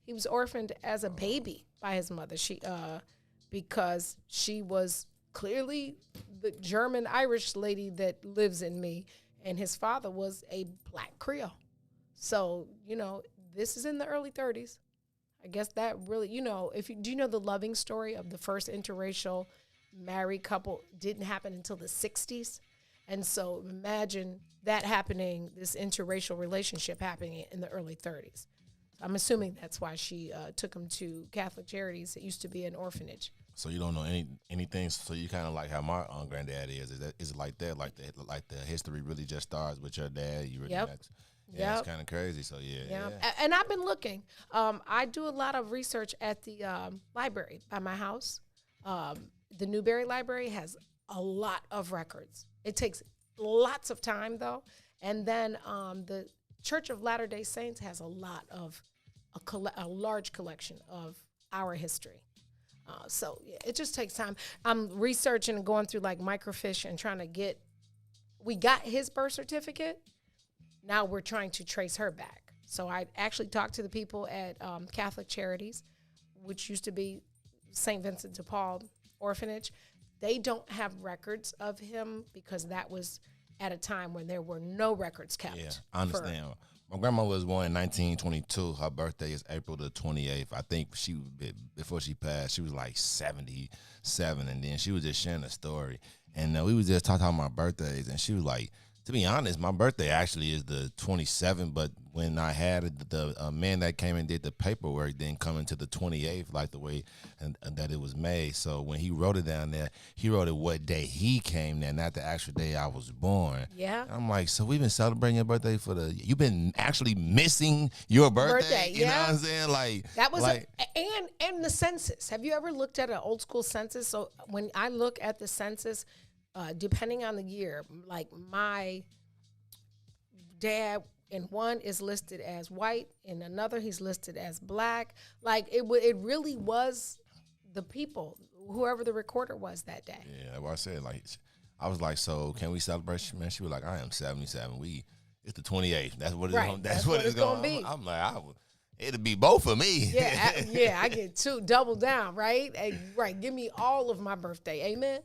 He was orphaned as a baby by his mother. Because she was clearly the German-Irish lady that lives in me, and his father was a black Creole. So, this is in the early 30s. I guess that really, do you know the loving story of the first interracial married couple didn't happen until the 60s? And so imagine that happening, this interracial relationship happening in the early 30s. I'm assuming that's why she took him to Catholic Charities. It used to be an orphanage. So you don't know anything. So you kind of like how my granddad is. Is it like that? Like the history really just starts with your dad. You really it's kind of crazy. So yeah. And I've been looking. I do a lot of research at the library by my house. The Newberry Library has a lot of records. It takes lots of time though. And then the Church of Latter-day Saints has a large collection of our history. So it just takes time. I'm researching and going through like microfiche and trying to we got his birth certificate. Now we're trying to trace her back. So I actually talked to the people at Catholic Charities, which used to be St. Vincent de Paul Orphanage. They don't have records of him because that was at a time when there were no records kept. Yeah, I understand. My grandma was born in 1922. Her birthday is April the 28th. I think before she passed, she was like 77, and then she was just sharing a story. And we was just talking about my birthdays, and she was like, to be honest, my birthday actually is the 27th, but when I had the man that came and did the paperwork didn't come into the 28th, like the way that it was made. So when he wrote it down there, he wrote it what day he came there, not the actual day I was born. Yeah. And I'm like, so we've been celebrating your birthday you've been actually missing your birthday. You know what I'm saying? Like that was and the census. Have you ever looked at an old school census? So when I look at the census, depending on the year, like my dad in one is listed as white, in another he's listed as black. Like it really was the people, whoever the recorder was that day. Yeah, that's what I said. Like I was like, so can we celebrate? Man, she was like, I am 77. It's the 28th. That's what it's right. That's what it's gonna be. I'm like, it'll be both for me. Yeah, I get double down, right? Right. Give me all of my birthday. Amen.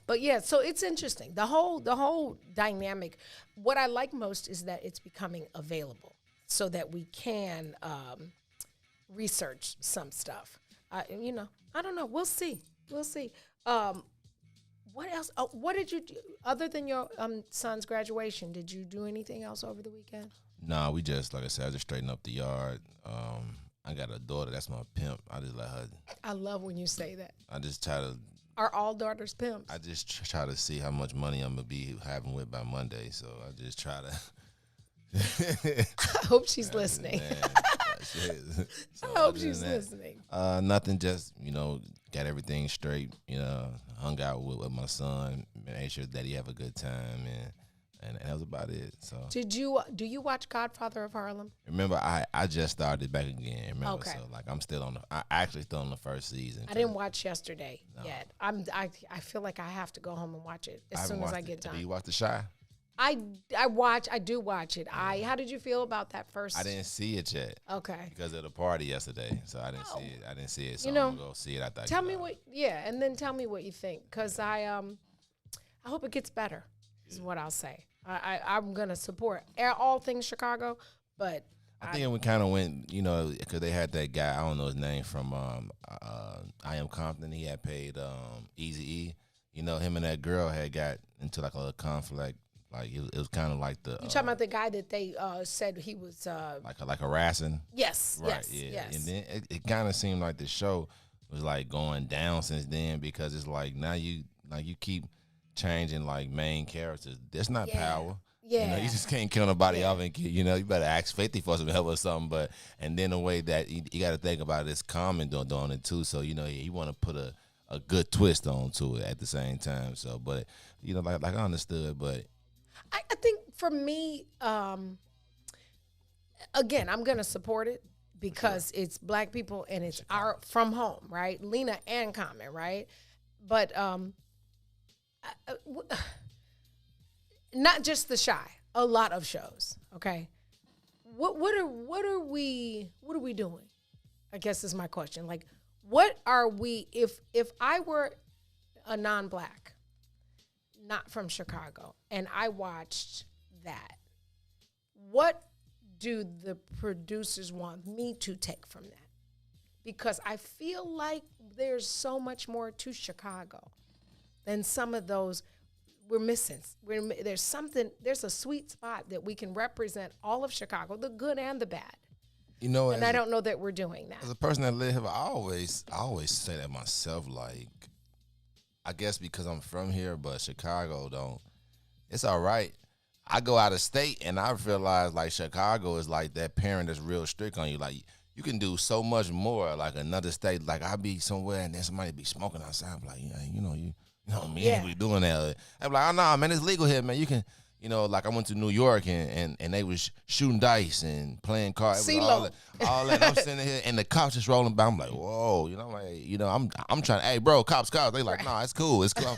But yeah, so it's interesting. The whole dynamic. What I like most is that it's becoming available so that we can research some stuff. I don't know. We'll see. What else? Oh, what did you do other than your son's graduation? Did you do anything else over the weekend? Nah, we just, like I said, I just straightened up the yard. I got a daughter. That's my pimp. I just let her. I love when you say that. I just try to. Are all daughters pimps? I just try to see how much money I'm going to be having with by Monday. So I just try to. I hope she's listening. So I hope she's listening. Nothing, just, got everything straight, hung out with my son, made sure that he have a good time, and that was about it. So do you watch Godfather of Harlem? Remember, I just started back again. Remember, okay. So like I'm actually still on the first season. I didn't watch yesterday yet. I feel like I have to go home and watch it as soon as I get time. Do you watch The Chi? I do watch it. How did you feel about that first? I didn't see it yet. Okay. Because of the party yesterday, so I didn't see it. So I'm gonna go see it after. Tell me and then tell me what you think, because I hope it gets better. Is what I'll say. I'm gonna support all things Chicago, but I think we kind of went, because they had that guy, I don't know his name, from I Am Compton. He had paid Eazy-E. Him and that girl had got into like a little conflict. Like it was kind of like the. You talking about the guy that they said he was like harassing? Yes. Right. Yes. Yeah. And then it kind of seemed like the show was like going down since then, because it's like now you keep changing like main characters. That's not power. Yeah. You just can't kill nobody off and you better ask 50 for some help or something. But and then the way that you got to think about it, it's Common doing it too. So you want to put a a good twist onto it at the same time. So, but you know, like I understood, but I think for me, again, I'm gonna support it because it's Black people and it's our from home, right? Lena and Common, right? But not just The Chi, a lot of shows. Okay, what are we doing? I guess is my question. Like, what are we? If I were a non-Black, not from Chicago, and I watched that, what do the producers want me to take from that? Because I feel like there's so much more to Chicago than some of those we're missing. There's a sweet spot that we can represent all of Chicago, the good and the bad. you know, And I don't know that we're doing that. as a person that live here, I always say that myself. Like, I guess because I'm from here, but Chicago don't. It's all right. I go out of state and I realize like Chicago is like that parent that's real strict on you. Like, you can do so much more like another state. Like, I'll be somewhere and then somebody be smoking outside. I'm like, yeah, you know me, Yeah. we doing that. I'm like, oh no, man, it's legal here, man. You can, you know, like I went to New York and they was shooting dice and playing cards. It was all that. I'm sitting here and the cops just rolling by. I'm like, whoa, you know, like, you know, I'm trying to, hey, bro, cops. They like, nah, it's cool, it's cool.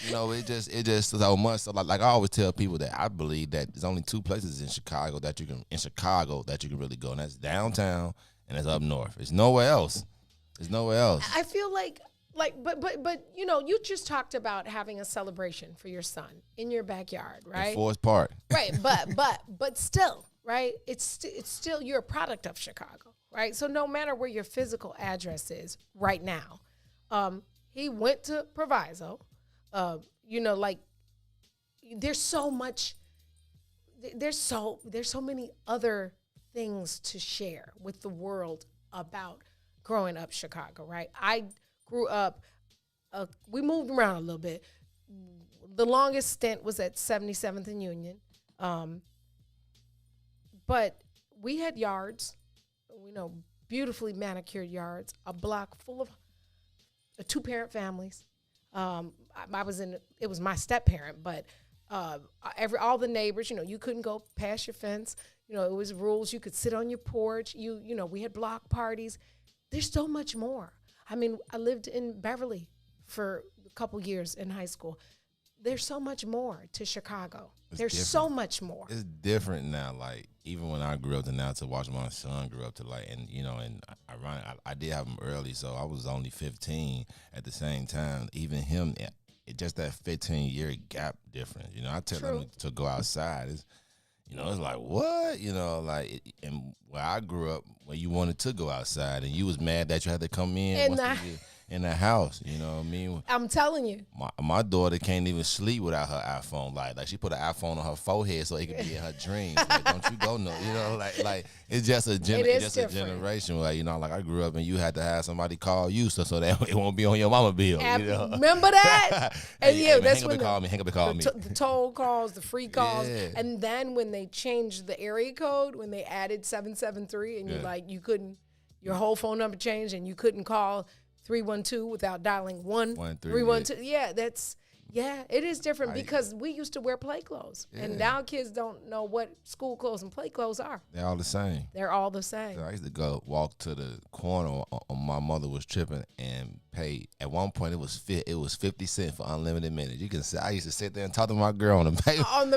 You know, it just so much. So like I always tell people that I believe that there's only two places in Chicago that you can really go, and that's downtown and that's up north. There's nowhere else. I feel like but you know, you just talked about having a celebration for your son in your backyard, right? In Forest Park. Right, but still, right? It's still you're a product of Chicago, right? So no matter where your physical address is right now, he went to Proviso. You know, like there's so much. There's so many other things to share with the world about growing up Chicago, right? I grew up. We moved around a little bit. The longest stint was at 77th and Union. But we had yards, you know, beautifully manicured yards, a block full of two-parent families. It was my step-parent, but all the neighbors, you know, you couldn't go past your fence. You know, it was rules. You could sit on your porch. You know, we had block parties. There's so much more. I mean, I lived in Beverly for a couple years in high school. There's so much more to Chicago. There's so much more. It's different now. Like, even when I grew up to now to watch my son grow up to like, and you know, and I did have him early, so I was only 15 at the same time. Even him, it just that 15-year gap difference. You know, I tell them to go outside. You know, it's like, what? You know, like, and where I grew up, where you wanted to go outside and you was mad that you had to come in in the house, you know what I mean? I'm telling you. My daughter can't even sleep without her iPhone. Like she put an iPhone on her forehead so it could be in her dreams. Like, don't you go no, you know, like it's just a generation. Like, you know, like I grew up and you had to have somebody call you so that it won't be on your mama bill. You know? Remember that? And hey, that's hang when hang up and call me. The toll calls, the free calls, Yeah. and then when they changed the area code, when they added 773, and you couldn't, your whole phone number changed, and you couldn't call 312 without dialing 312. Yeah, it is different because we used to wear play clothes, and now kids don't know what school clothes and play clothes are. They're all the same. They're all the same. So I used to walk to the corner. My mother was tripping and pay. At one point, it was 50 cents for unlimited minutes. You can say I used to sit there and talk to my girl on the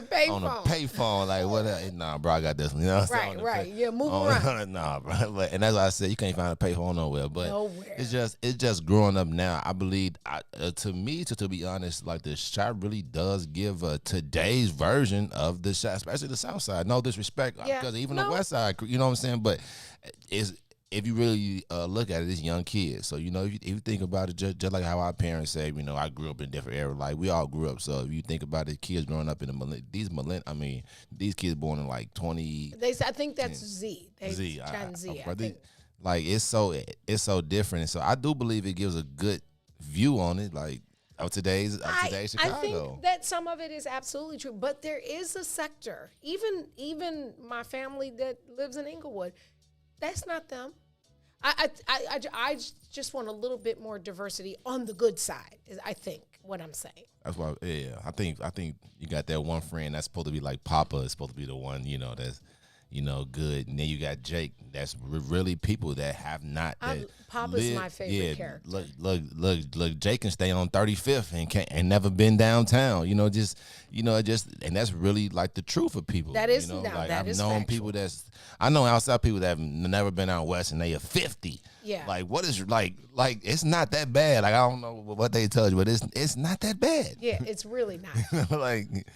payphone. Like, what? Nah, bro, I got this one. You know, right. Yeah, move around. Nah, bro. And that's why I said you can't find a payphone nowhere. But it's just growing up now. I believe, to me, to be honest, like the Chi really does give today's version of the Chi, especially the South Side. No disrespect, because even the West Side, you know what I'm saying. But if you really look at it, it's young kids. So, you know, if you think about it, just like how our parents say, you know, I grew up in different era. Like, we all grew up. So if you think about it, kids growing up in these kids born in like 20. I think that's Z. Gen Z. I think. Like, it's so different. And so I do believe it gives a good view on it. Like, of today's Chicago. I think that some of it is absolutely true, but there is a sector, even my family that lives in Inglewood, that's not them. I just want a little bit more diversity on the good side, is I think what I'm saying. That's why, I think you got that one friend that's supposed to be like Papa is supposed to be the one, that's, good. And then you got Jake. That's really people that have not. Papa's my favorite character. Look, Jake can stay on 35th and never been downtown. And that's really like the truth of people. That is I've is known factual. people I know outside people that have never been out west and they are 50. Yeah. Like what is like it's not that bad. Like I don't know what they tell you, but it's not that bad. Yeah, it's really not.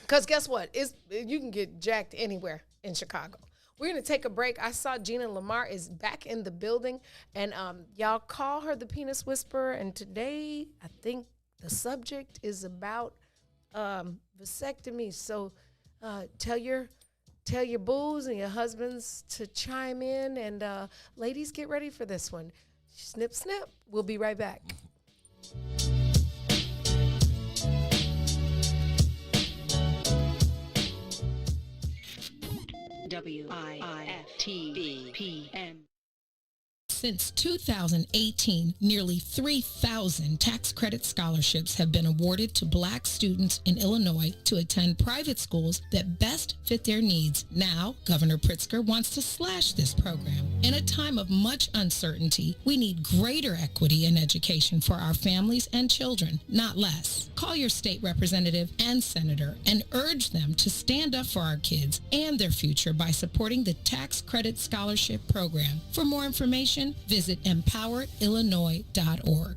Because guess what? You can get jacked anywhere in Chicago. We're going to take a break. I saw Gina Lamar is back in the building, and y'all call her the Penis Whisperer. And today, I think the subject is about vasectomy. So tell your booes and your husbands to chime in. And ladies, get ready for this one. Snip, snip. We'll be right back. WIFTV-PM. Since 2018, nearly 3,000 tax credit scholarships have been awarded to Black students in Illinois to attend private schools that best fit their needs. Now, Governor Pritzker wants to slash this program. In a time of much uncertainty, we need greater equity in education for our families and children, not less. Call your state representative and senator and urge them to stand up for our kids and their future by supporting the Tax Credit Scholarship Program. For more information, visit empoweredillinois.org.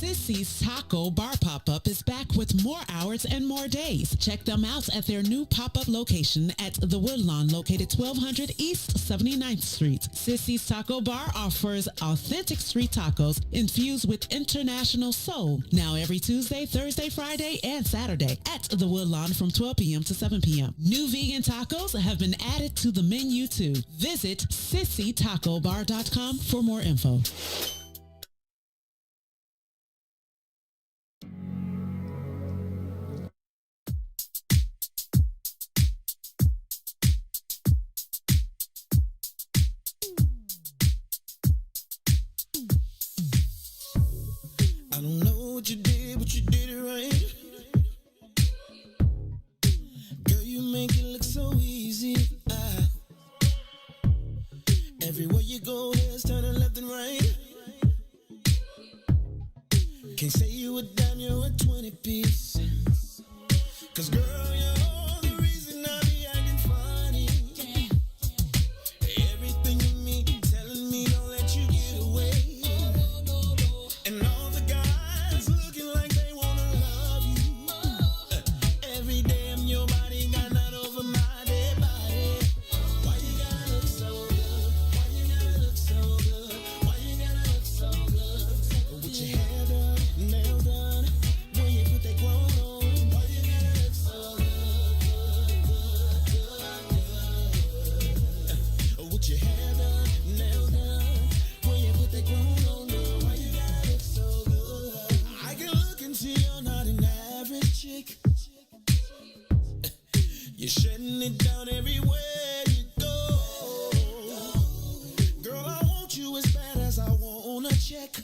Sissy's Taco Bar Pop-Up is back with more hours and more days. Check them out at their new pop-up location at the Woodlawn, located 1200 East 79th Street. Sissy's Taco Bar offers authentic street tacos infused with international soul. Now every Tuesday, Thursday, Friday, and Saturday at the Woodlawn from 12 p.m. to 7 p.m. New vegan tacos have been added to the menu too. Visit sissytacobar.com for more info. I don't know what you did, but you did it right. Girl, you make it look so easy. Everywhere you go, heads turning left and right. Can't say you a dime, you're a 20 piece. 'Cause girl, you're the reason I be acting funny. Everything in me telling me don't let you get away. And all the guys looking like they wanna love you. Every day I'm your body, got not over my dead body. Why you gotta look so good? Why you gotta look so good? Why you gotta look so good? With your hair done, nail done, when you put that grown on. Why you gotta look so good, good? With your hair done, nail done, when you put that grown on. Why you gotta look so good? I can look and see you're not an average chick. You're shutting it down everywhere you go. Girl, I want you as bad as I want a check.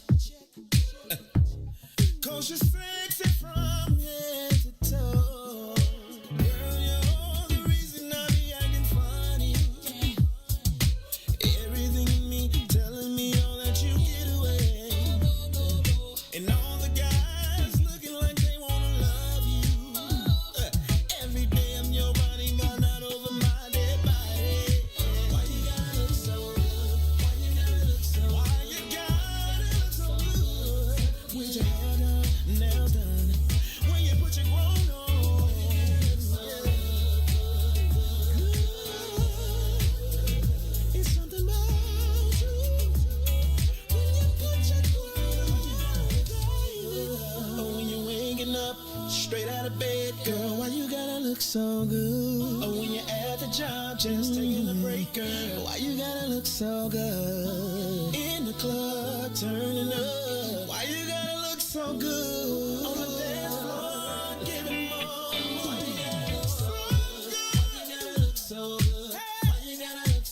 'Cause you're sexy from head to toe. Girl, you're the reason I be acting funny. Everything in me telling me I'll let you get away. And all the guys looking like they wanna love you. Every day I'm your body, got not over my dead body. Why you gotta look so good? Why you gotta look so good? Why you gotta look so good? With your hair done, nail done, when you put your grown on. It's something about you when you put your grown on. Oh, when you're waking up straight out of bed, girl, why you gotta look so good? Oh, when you're at the job just taking a break, girl, why you gotta look so good? In the club turning up, why you gotta look so good? On the dance floor giving more. Why you gotta look so good? Why you gotta look so good? Why you gotta look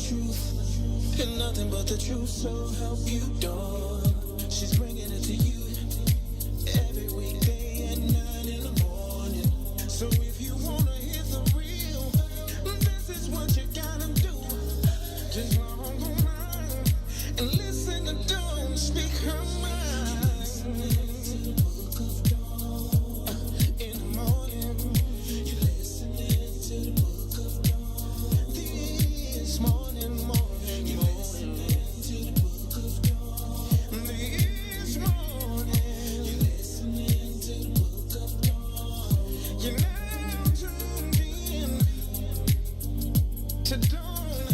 truth, and nothing but the truth. So help you, Dawn. She's bringing it to you every weekday at 9 in the morning. So if you wanna hear the real, this is what you gotta do. Just log online and listen to Dawn speak her mind. In the morning, you're listening to the book of Dawn. This morning, you're listening to the book of Dawn. This morning, you're listening to the book of Dawn. You're now tuned in to Dawn.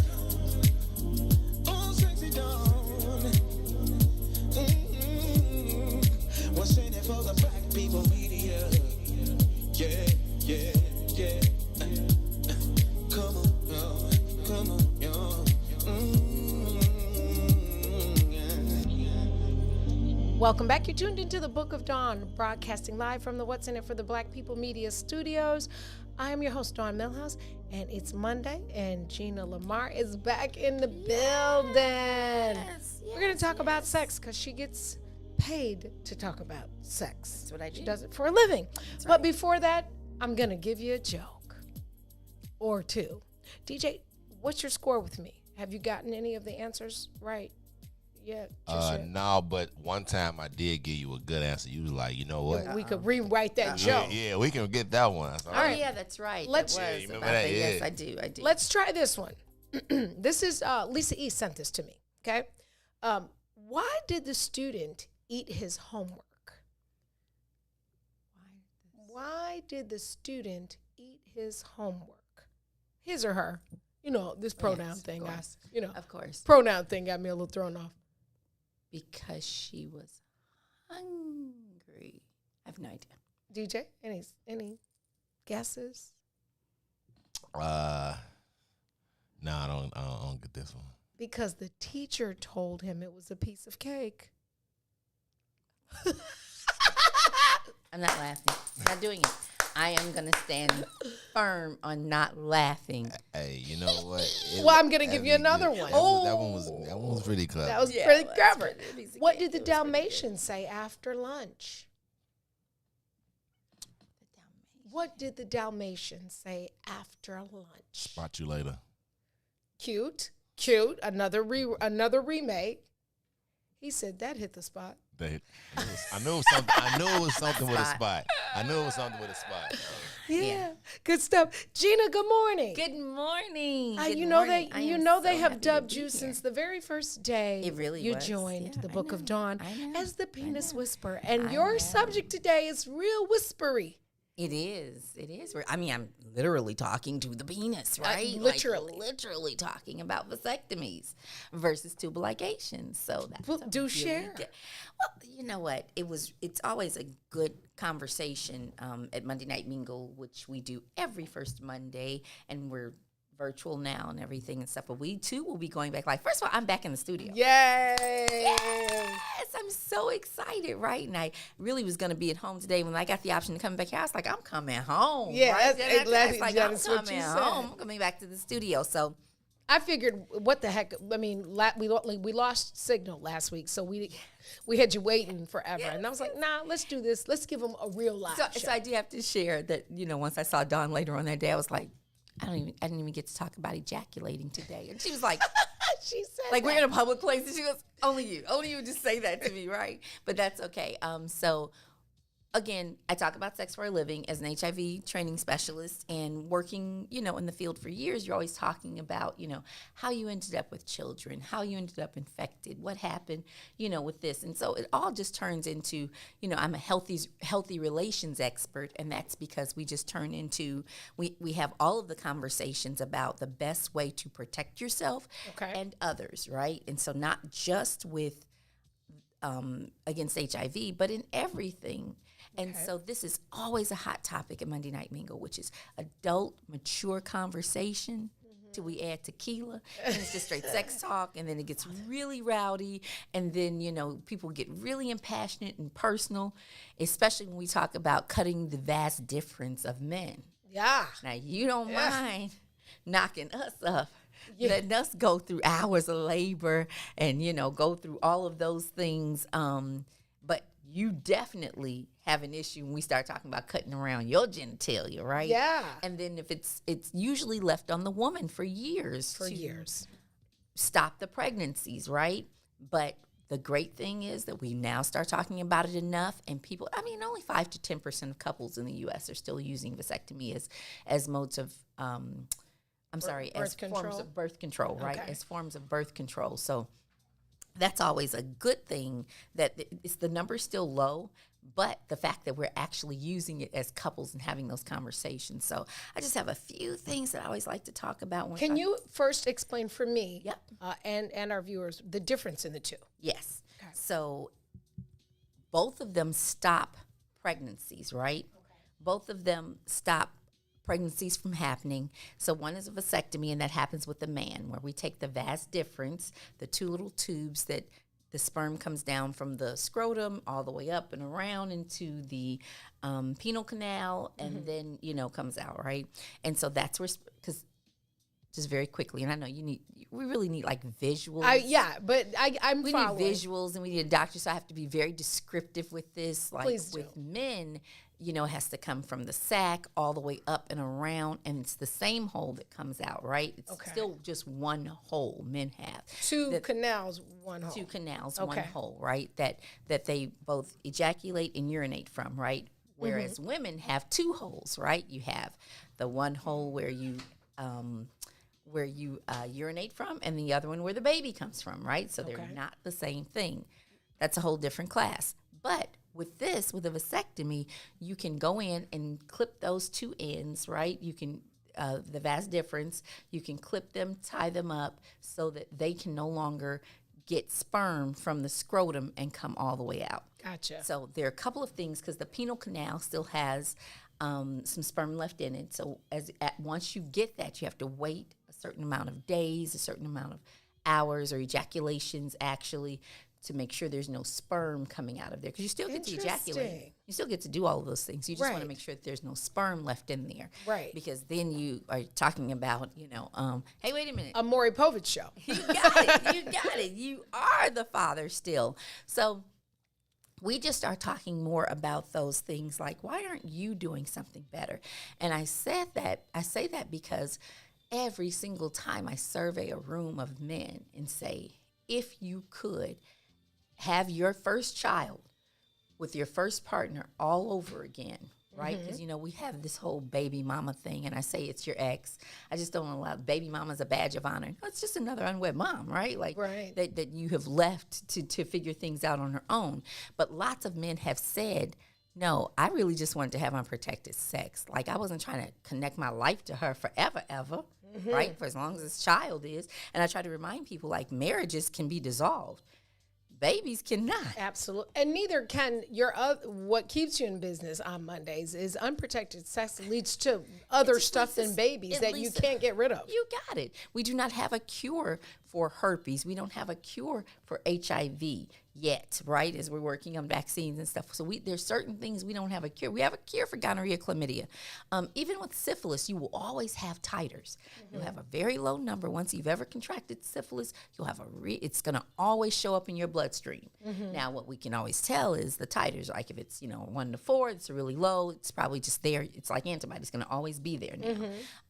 Oh, sexy Dawn. What's in it for the black people media? Yeah, yeah, yeah. Come on, y'all. Come on, y'all. Welcome back. You're tuned into the Book of Dawn, broadcasting live from the What's in It for the Black People Media Studios. I am your host, Dawn Milhouse, and it's Monday, and Gina Lamar is back in the building. We're going to talk about sex because she gets paid to talk about sex. That's what I do. She does it for a living. That's But right. before that, I'm going to give you a joke or two. DJ, what's your score with me? Have you gotten any of the answers right yet? Just yet? No, but one time I did give you a good answer. You was like, you know what? We could rewrite that joke. Yeah, we can get that one. So, Oh, yeah, that's right. Let's- That Yeah, was you remember about that? the- Yes, Yeah. I do. Let's try this one. This is Lisa E. sent this to me. Okay, why did the student eat his homework? Why did the student eat his homework? His or her? You know, this pronoun Yes, of thing. course. Of course. pronoun thing got me a little thrown off. Because she was hungry. I have no idea. DJ, any guesses? no, I don't get this one. Because the teacher told him it was a piece of cake. I'm not laughing. I'm not doing it. I am going to stand firm on not laughing. Hey, you know what? Well, I'm gonna give you another one. That one was pretty clever. That was Yeah, pretty well, clever. that's pretty easy What cake. did the It was pretty good. Dalmatians say after lunch? What did the Dalmatians say after lunch? Spot you later. Cute. Another remake. He said that hit the spot. I knew it was something. I knew it was something with a spot. I knew it was something with a spot. Yeah. Good stuff. Gina, good morning. Good morning. Good you know morning. I they am they so have happy to dubbed be you here. since the very first day It really you was. joined Yeah, the I Book of know. Dawn I know. as the I penis know. whisperer. And I your know. subject today is real whispery. It is. I mean, I'm literally talking to the penis, right? literally. Like, literally talking about vasectomies versus tubal ligations. So that's Well, a do really share. good- Well, you know what? It's always a good conversation at Monday Night Mingle, which we do every first Monday, and we're virtual now and everything and stuff. But we too will be going back live. First of all, I'm back in the studio. Yay! Yes, I'm so excited, right? And I really was going to be at home today. When I got the option to come back here, I was like, I'm coming home. Yeah, right? that's like, that I'm is what coming you home. said. I'm coming back to the studio. So I figured, what the heck? I mean, we lost signal last week, so we had you waiting forever, and I was like, nah, let's do this. Let's give them a real live show. so I do have to share that, once I saw Dawn later on that day, I was like, I didn't even get to talk about ejaculating today. And she was like, She said, like, we're in a public place. And she goes, only you would just say that to me, right? But that's okay. So again, I talk about sex for a living as an HIV training specialist and working, in the field for years. You're always talking about, how you ended up with children, how you ended up infected, what happened, with this. And so it all just turns into, I'm a healthy relations expert. And that's because we just turn into, we have all of the conversations about the best way to protect yourself and others, right? And so not just with against HIV, but in everything. And so this is always a hot topic at Monday Night Mingle, which is adult, mature conversation till we add tequila. And it's just straight sex talk. And then it gets really rowdy. And then, people get really impassionate and personal, especially when we talk about cutting the vast difference of men. yeah. Now, you don't mind knocking us up letting us go through hours of labor and, go through all of those things. But you definitely have an issue when we start talking about cutting around your genitalia, right? Yeah. And then if it's usually left on the woman for years. For years. Stop the pregnancies, right? But the great thing is that we now start talking about it enough, and people, only 5 to 10% of couples in the U.S. are still using vasectomy as modes of, forms of birth control, right? Okay. As forms of birth control. So that's always a good thing that the number's still low, but the fact that we're actually using it as couples and having those conversations. So I just have a few things that I always like to talk about. Can you first explain for me Yep. and our viewers the difference in the two? Yes. Okay. So both of them stop pregnancies, right? Okay. Both of them stop pregnancies from happening. So one is a vasectomy, and that happens with the man, where we take the vas deferens, the two little tubes that the sperm comes down from the scrotum all the way up and around into the penile canal, and then, comes out, right? And so that's where, because just very quickly, and I know we really need like visuals. We need visuals, and we need a doctor, so I have to be very descriptive with this. Like Please do. with men, it has to come from the sac all the way up and around, and it's the same hole that comes out, right? It's still just one hole men have. Two canals, one hole. Two canals, Okay. one hole, right? That they both ejaculate and urinate from, right? Whereas women have two holes, right? You have the one hole where you urinate from, and the other one where the baby comes from, right? So they're not the same thing. That's a whole different class. But with a vasectomy, you can go in and clip those two ends, right? You can, the vas deferens, you can clip them, tie them up so that they can no longer get sperm from the scrotum and come all the way out. Gotcha. So there are a couple of things, because the penile canal still has some sperm left in it. So once you get that, you have to wait a certain amount of days, a certain amount of hours or ejaculations actually, to make sure there's no sperm coming out of there, because you still get to ejaculate. You still get to do all of those things. You just want to make sure that there's no sperm left in there. Right. Because then you are talking about, hey, wait a minute. A Maury Povich show. You got it. You got it. You are the father still. So we just start talking more about those things like, why aren't you doing something better? And I say that because every single time I survey a room of men and say, if you could have your first child with your first partner all over again, right? Because, we have this whole baby mama thing, and I say it's your ex. I just don't allow baby mama as a badge of honor. No, it's just another unwed mom, right? Like that you have left to figure things out on her own. But lots of men have said, no, I really just wanted to have unprotected sex. Like, I wasn't trying to connect my life to her forever, ever, right? For as long as this child is. And I try to remind people, like, marriages can be dissolved. Babies cannot. Absolutely. And neither can what keeps you in business on Mondays is unprotected sex leads to other stuff than babies that you can't get rid of. You got it. We do not have a cure for herpes. We don't have a cure for HIV yet, right, as we're working on vaccines and stuff. So there's certain things we don't have a cure. We have a cure for gonorrhea, chlamydia. Even with syphilis, you will always have titers. You'll have a very low number. Once you've ever contracted syphilis, you'll have it's going to always show up in your bloodstream. Now, what we can always tell is the titers. Like if it's 1 to 4, it's really low. It's probably just there. It's like antibodies. It's going to always be there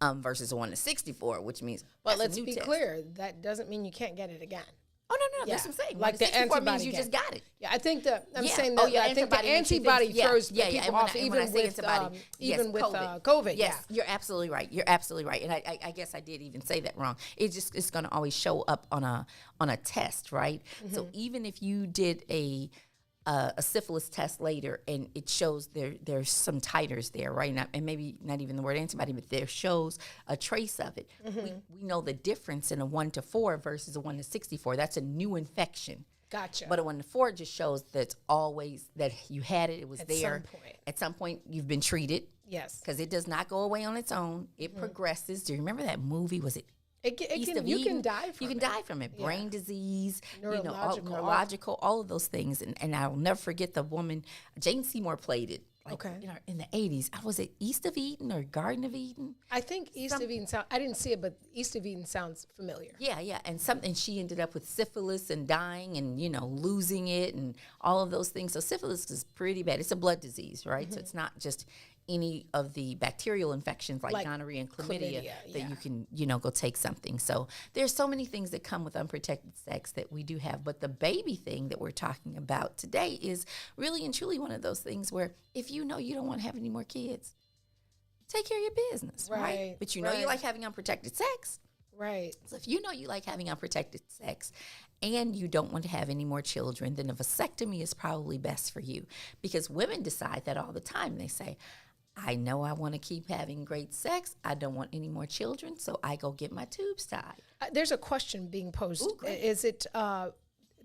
now. Versus a 1 to 64, which means. But let's be clear, that doesn't mean you can't get it again. Oh, no, that's what I'm saying. Like the antibody means you just got it. Yeah, I think I'm saying that I think the antibody throws people off even with COVID. Yes, you're absolutely right. You're absolutely right. And I guess I did even say that wrong. It's going to always show up on a test, right? So even if you did a syphilis test later and it shows there's some titers there, right? And maybe not even the word antibody, but there shows a trace of it. We know the difference in a 1 to 4 versus a 1 to 64. That's a new infection. Gotcha. But a 1 to 4 just shows that's always that you had it. It was there. Some point. At some point, you've been treated. Yes. Because it does not go away on its own. It progresses. Do you remember that movie? Was it? You can die from it. You can die from it. Yeah. Brain disease, neurological, neurological, all of those things. And I will never forget the woman, Jane Seymour played it. Like Okay. in the 80s. I was at East of Eden or Garden of Eden. I think East of Eden I didn't see it, but East of Eden sounds familiar. Yeah. And she ended up with syphilis and dying and, losing it and all of those things. So syphilis is pretty bad. It's a blood disease, right? So it's not just any of the bacterial infections like gonorrhea and chlamydia that you can, go take something. So there's so many things that come with unprotected sex that we do have. But the baby thing that we're talking about today is really and truly one of those things where if you know you don't want to have any more kids, take care of your business, right? But you know you like having unprotected sex. Right. So if you know you like having unprotected sex and you don't want to have any more children, then a vasectomy is probably best for you. Because women decide that all the time. They say, I know I want to keep having great sex. I don't want any more children, so I go get my tubes tied. There's a question being posed. Ooh, great.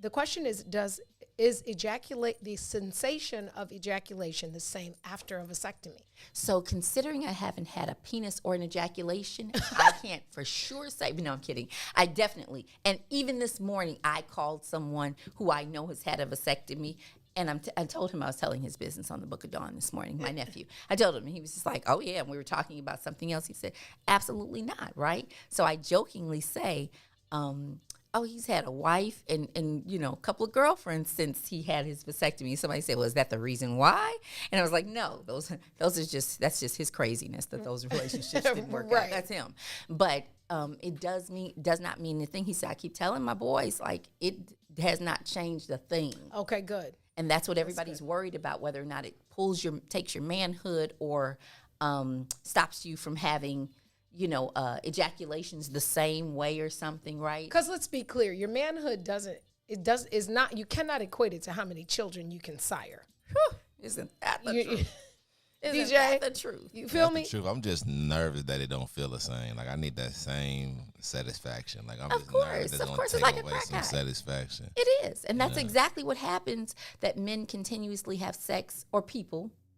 The question is, the sensation of ejaculation the same after a vasectomy? So considering I haven't had a penis or an ejaculation, I can't for sure say, no, I'm kidding. I definitely, and even this morning, I called someone who I know has had a vasectomy. And I told him I was telling his business on the Book of Dawn this morning, my nephew. I told him, and he was just like, oh, yeah, and we were talking about something else. He said, absolutely not, right? So I jokingly say, he's had a wife and a couple of girlfriends since he had his vasectomy. Somebody said, well, is that the reason why? And I was like, no, that's just his craziness that those relationships didn't work out. That's him. But it does not mean anything. He said, I keep telling my boys, like, it has not changed a thing. Okay, good. And that's what everybody's worried about, whether or not it takes your manhood or stops you from having, ejaculations the same way or something, right? Because let's be clear, your manhood you cannot equate it to how many children you can sire. Whew, isn't that the truth? Isn't DJ, that the truth? You feel me? True. I'm just nervous that it don't feel the same. Like I need that same satisfaction. Like I'm Of just course, nervous that of it's course, gonna it's take like a away crack some eye. satisfaction. It is. And that's exactly what happens, that men continuously have sex, or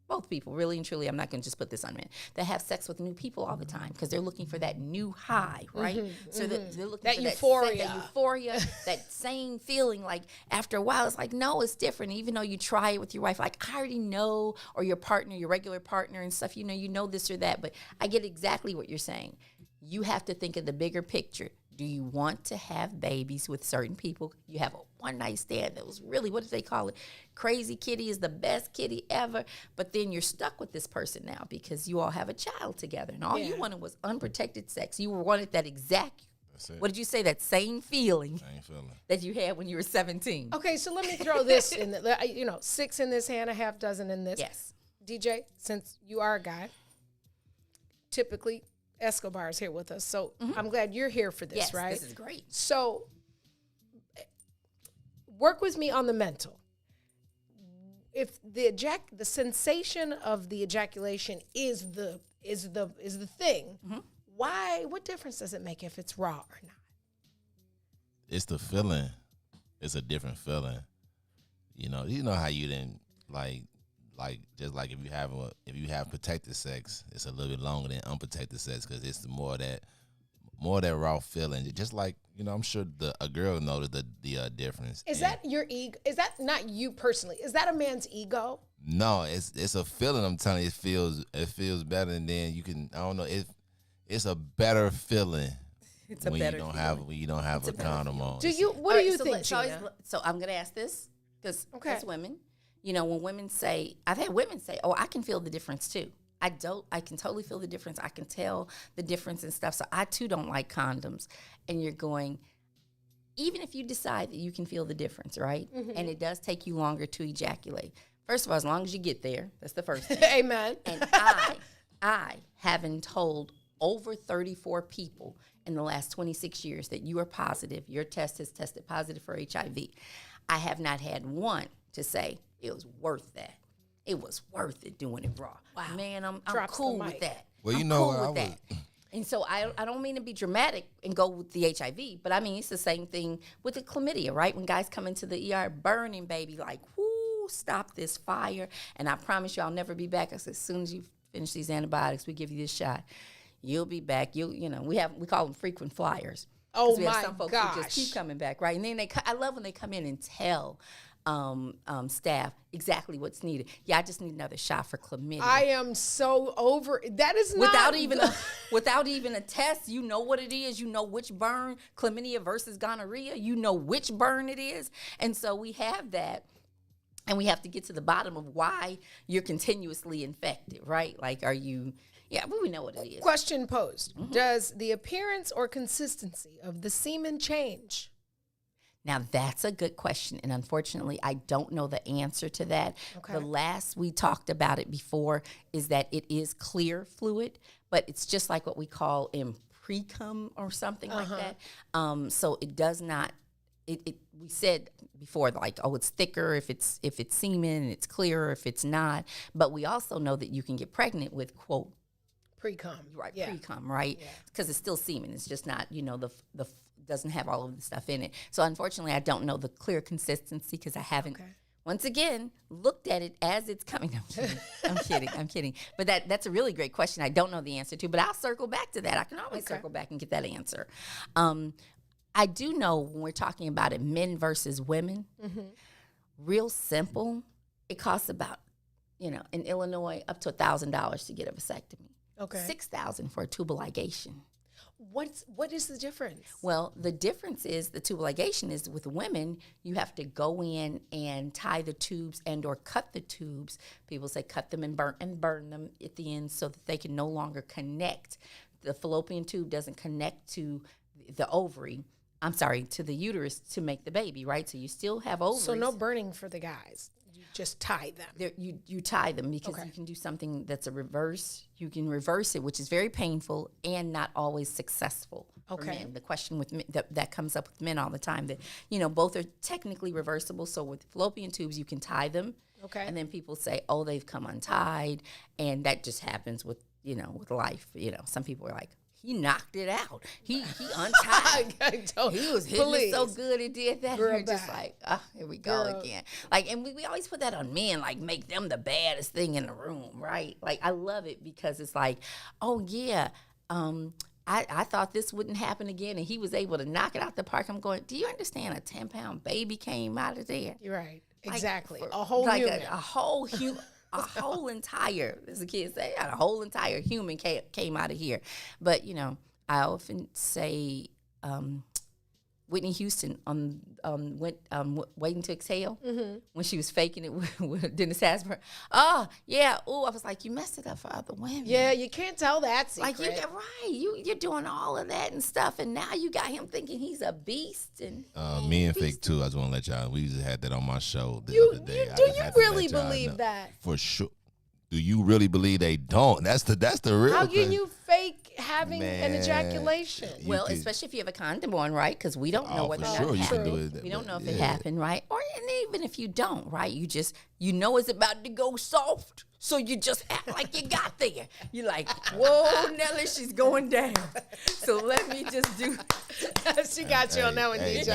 both people, really and truly, I'm not going to just put this on men, that have sex with new people all the time because they're looking for that new high, right? So they're looking That for euphoria. that same feeling. Like after a while, it's like, no, it's different. Even though you try it with your wife, like I already know, or your partner, your regular partner and stuff, you know this or that. But I get exactly what you're saying. You have to think of the bigger picture. Do you want to have babies with certain people? You have a one-night stand that was really, what do they call it? Crazy kitty is the best kitty ever. But then you're stuck with this person now because you all have a child together. And all you wanted was unprotected sex. You wanted that exact, what did you say, that same feeling that you had when you were 17. Okay, so let me throw this in. 6 in this hand, a half dozen in this. Yes. DJ, since you are a guy, typically Escobar is here with us, so I'm glad you're here for this, yes, right? This is great. So, work with me on the mental. If the sensation of the ejaculation is the thing, why? What difference does it make if it's raw or not? It's the feeling. It's a different feeling. You know how you didn't like just like if you have protected sex, it's a little bit longer than unprotected sex because it's more of that raw feeling. Just like I'm sure a girl knows the difference. Is that your ego? Is that not you personally? Is that a man's ego? No, it's a feeling. I'm telling you, it feels better, and then you can. I don't know. It's a better feeling. It's a when better you don't feeling. When you don't have a condom on. What do you think, so, Gina? so I'm going to ask this because Okay. as women, when women say, I've had women say, oh, I can feel the difference too. I can totally feel the difference. I can tell the difference and stuff. So I too don't like condoms. And you're going, even if you decide that you can feel the difference, right? And it does take you longer to ejaculate. First of all, as long as you get there, that's the first thing. Amen. And I haven't told over 34 people in the last 26 years that you are positive, your test has tested positive for HIV. I have not had one to say it was worth that. It was worth it doing it raw. Wow. Man, I'm cool with that. Well, I'm cool with that. And so I don't mean to be dramatic and go with the HIV, but I mean, it's the same thing with the chlamydia, right? When guys come into the ER burning, baby, like, whoo, stop this fire. And I promise you I'll never be back. I said, as soon as you finish these antibiotics, we give you this shot. You'll be back. We call them frequent flyers. Oh we have my some folks gosh. who just keep coming back, right? And then I love when they come in and tell staff exactly what's needed. Yeah, I just need another shot for chlamydia. I am so over. That is not without even a test. You know what it is. You know which burn, chlamydia versus gonorrhea. You know which burn it is, and so we have that. And we have to get to the bottom of why you're continuously infected, right? Like, are you, yeah, but we know what it is. Question posed. Does the appearance or consistency of the semen change? Now, that's a good question. And unfortunately, I don't know the answer to that. Okay. The last we talked about it before is that it is clear fluid, but it's just like what we call in pre-cum or something like that. So it does not, we said before, like, oh, it's thicker if it's semen, and it's clearer if it's not. But we also know that you can get pregnant with, quote, Pre-cum. right, Yeah. pre-cum, right? Because it's still semen. It's just not, the doesn't have all of the stuff in it. So unfortunately, I don't know the clear consistency because I haven't, once again, looked at it as it's coming. I'm kidding. But that's a really great question. I don't know the answer to, but I'll circle back to that. I can always circle back and get that answer. I do know when we're talking about it, men versus women, real simple, it costs about, in Illinois, up to $1,000 to get a vasectomy. Okay. $6,000 for a tubal ligation. What is the difference? Well, the difference is the tubal ligation is with women, you have to go in and tie the tubes and or cut the tubes. People say cut them and burn them at the end so that they can no longer connect. The fallopian tube doesn't connect to the ovary. I'm sorry, to the uterus to make the baby, right? So you still have ovaries. So no burning for the guys. You just tie them. You tie them because you can do something that's a reverse. You can reverse it, which is very painful and not always successful for men. The question with men, that comes up with men all the time, that, both are technically reversible. So with fallopian tubes, you can tie them. Okay. And then people say, oh, they've come untied. And that just happens with, with life. Some people are like, he knocked it out. He untied. He was hitting it so good he did that. We're just like, here we go again. Like, and we always put that on men, like make them the baddest thing in the room, right? Like, I love it because it's like, oh yeah, I thought this wouldn't happen again, and he was able to knock it out the park. I'm going, do you understand? A 10-pound baby came out of there. You're right. Like, Exactly. A whole human. A whole human. A whole entire, as the kids say, a whole entire human came out of here. But, I often say Whitney Houston Waiting to Exhale, when she was faking it with Dennis Haysbert. Oh, yeah. Oh, I was like, you messed it up for other women. Yeah, you can't tell that secret. Like, you're doing all of that and stuff, and now you got him thinking he's a beast. And me and Fake too. I just want to let y'all. We just had that on my show the other day. Do you really believe that? For sure. Do you really believe they don't? That's the real. How thing. can you fake having an ejaculation? Well, especially if you have a condom on, right? Because we don't know whether for sure you can do it. We don't know if it happened, right? And even if you don't, right? You know it's about to go soft. So you just act like you got there. You're like, whoa, Nelly, she's going down. So let me just do. She got you on that one, DJ.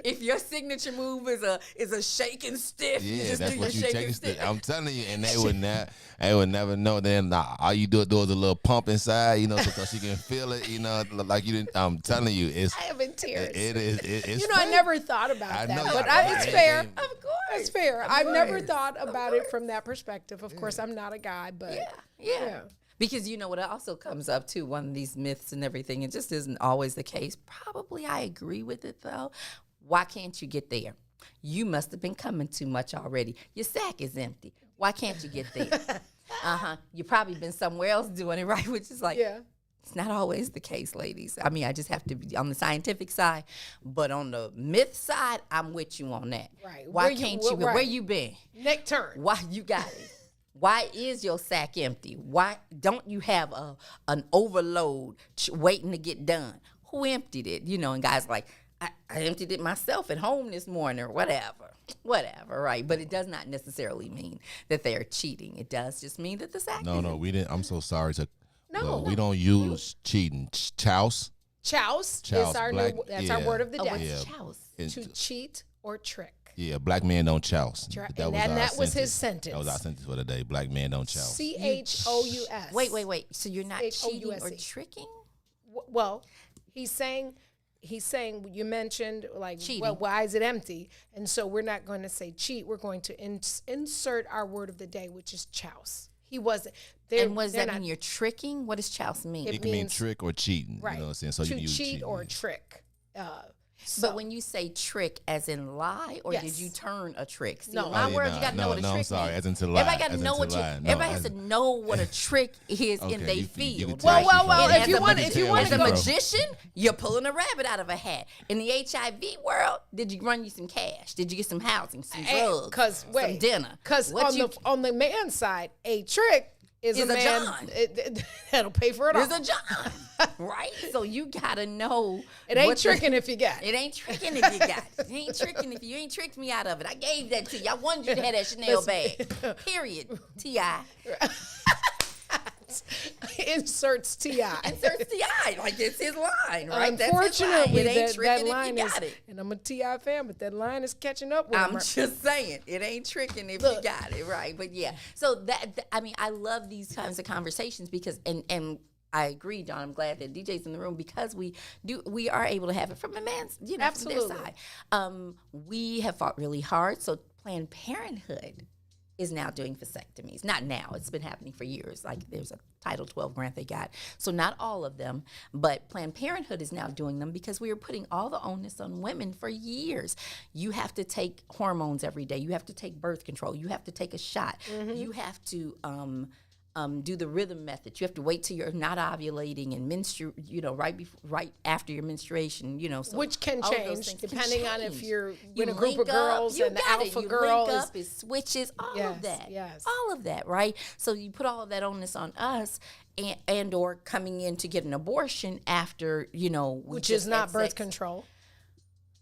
If your signature move is a shake and stiff, you just that's do what your you shake and stiff. I'm telling you, and they would never know. Then all you do is a little pump inside, so she can feel it, like you didn't. I'm telling you, I have in tears. It is. It's I never thought about that, but it's fair. Of course, it's fair. I've never thought about it from that perspective. Of course, I'm not a guy, but yeah. Because what also comes up too, one of these myths and everything, it just isn't always the case. Probably I agree with it though. Why can't you get there? You must have been coming too much already. Your sack is empty. Why can't you get there? You probably been somewhere else doing it, right? Which is like, it's not always the case, ladies. I mean, I just have to be on the scientific side, but on the myth side, I'm with you on that. Right. Why can't you? Where you been? Neck turn. Why you got it? Why is your sack empty? Why don't you have an overload waiting to get done? Who emptied it? And guys are like, I emptied it myself at home this morning or whatever, right? But it does not necessarily mean that they are cheating. It does just mean that the sack. No, we didn't. I'm so sorry to. No, we don't use cheating. Chouse is our our word of the day. What's chouse? To cheat or trick. Yeah, black men don't chouse. That was his sentence. That was our sentence for the day. Black men don't chouse. CHOUS. Wait. So you're not cheating or tricking? Well, he's saying he's saying, you mentioned, like, Cheating. well, why is it empty? And so we're not going to say cheat. We're going to insert our word of the day, which is chouse. He wasn't. And what does that mean? You're tricking? What does chouse mean? It can mean trick or cheating. Right. You know what I'm saying? So to you use cheat cheating, or yeah. trick. But when you say trick, as in lie, or Yes. did you turn a trick? See, No. in my Oh, yeah, world, nah, you got to know what a no, I'm trick sorry, means. as in to lie, Everybody got to as in know to what lie. No, everybody has as- to know what a trick is Okay, in their you field. can tell Well, well, she if from- you can want- tell if you where want As she a to from. magician, you're pulling a rabbit out of a hat. In the HIV world, did you run you some cash? Did you get some housing, some drugs, some dinner? Because on the man's side, a trick is a Is a man John. That'll pay for it all. There's a John, right? So you gotta know. It ain't what the- tricking if you got it. It ain't tricking if you got it. It ain't tricking if you ain't tricked me out of it. I gave that to you. I wanted you to have that Chanel bag. Period. T.I. Inserts T.I. Inserts T.I. Like it's his line, right? Unfortunately, That's his line. It ain't that tricking line if you is, got it. and I'm a T.I. fan, but that line is catching up with I'm him. just saying, it ain't tricking if you got it, right? But yeah, so I mean, I love these kinds of conversations because, and I agree, John. I'm glad that DJ's in the room because we are able to have it from a man's, from their Absolutely. side. We have fought really hard, so Planned Parenthood is now doing vasectomies. Not now, it's been happening for years. Like there's a Title 12 grant they got. So not all of them, but Planned Parenthood is now doing them because we were putting all the onus on women for years. You have to take hormones every day. You have to take birth control. You have to take a shot. You have to do the rhythm method. You have to wait till you're not ovulating and right after your menstruation, so Which can all of those change things can depending on if change. you're You with a group of link up, girls you and the got it. alpha You girl link is up, it switches, all Yes, of that. yes. All of that, right? So you put all of that onus on us and or coming in to get an abortion after, which is not birth control.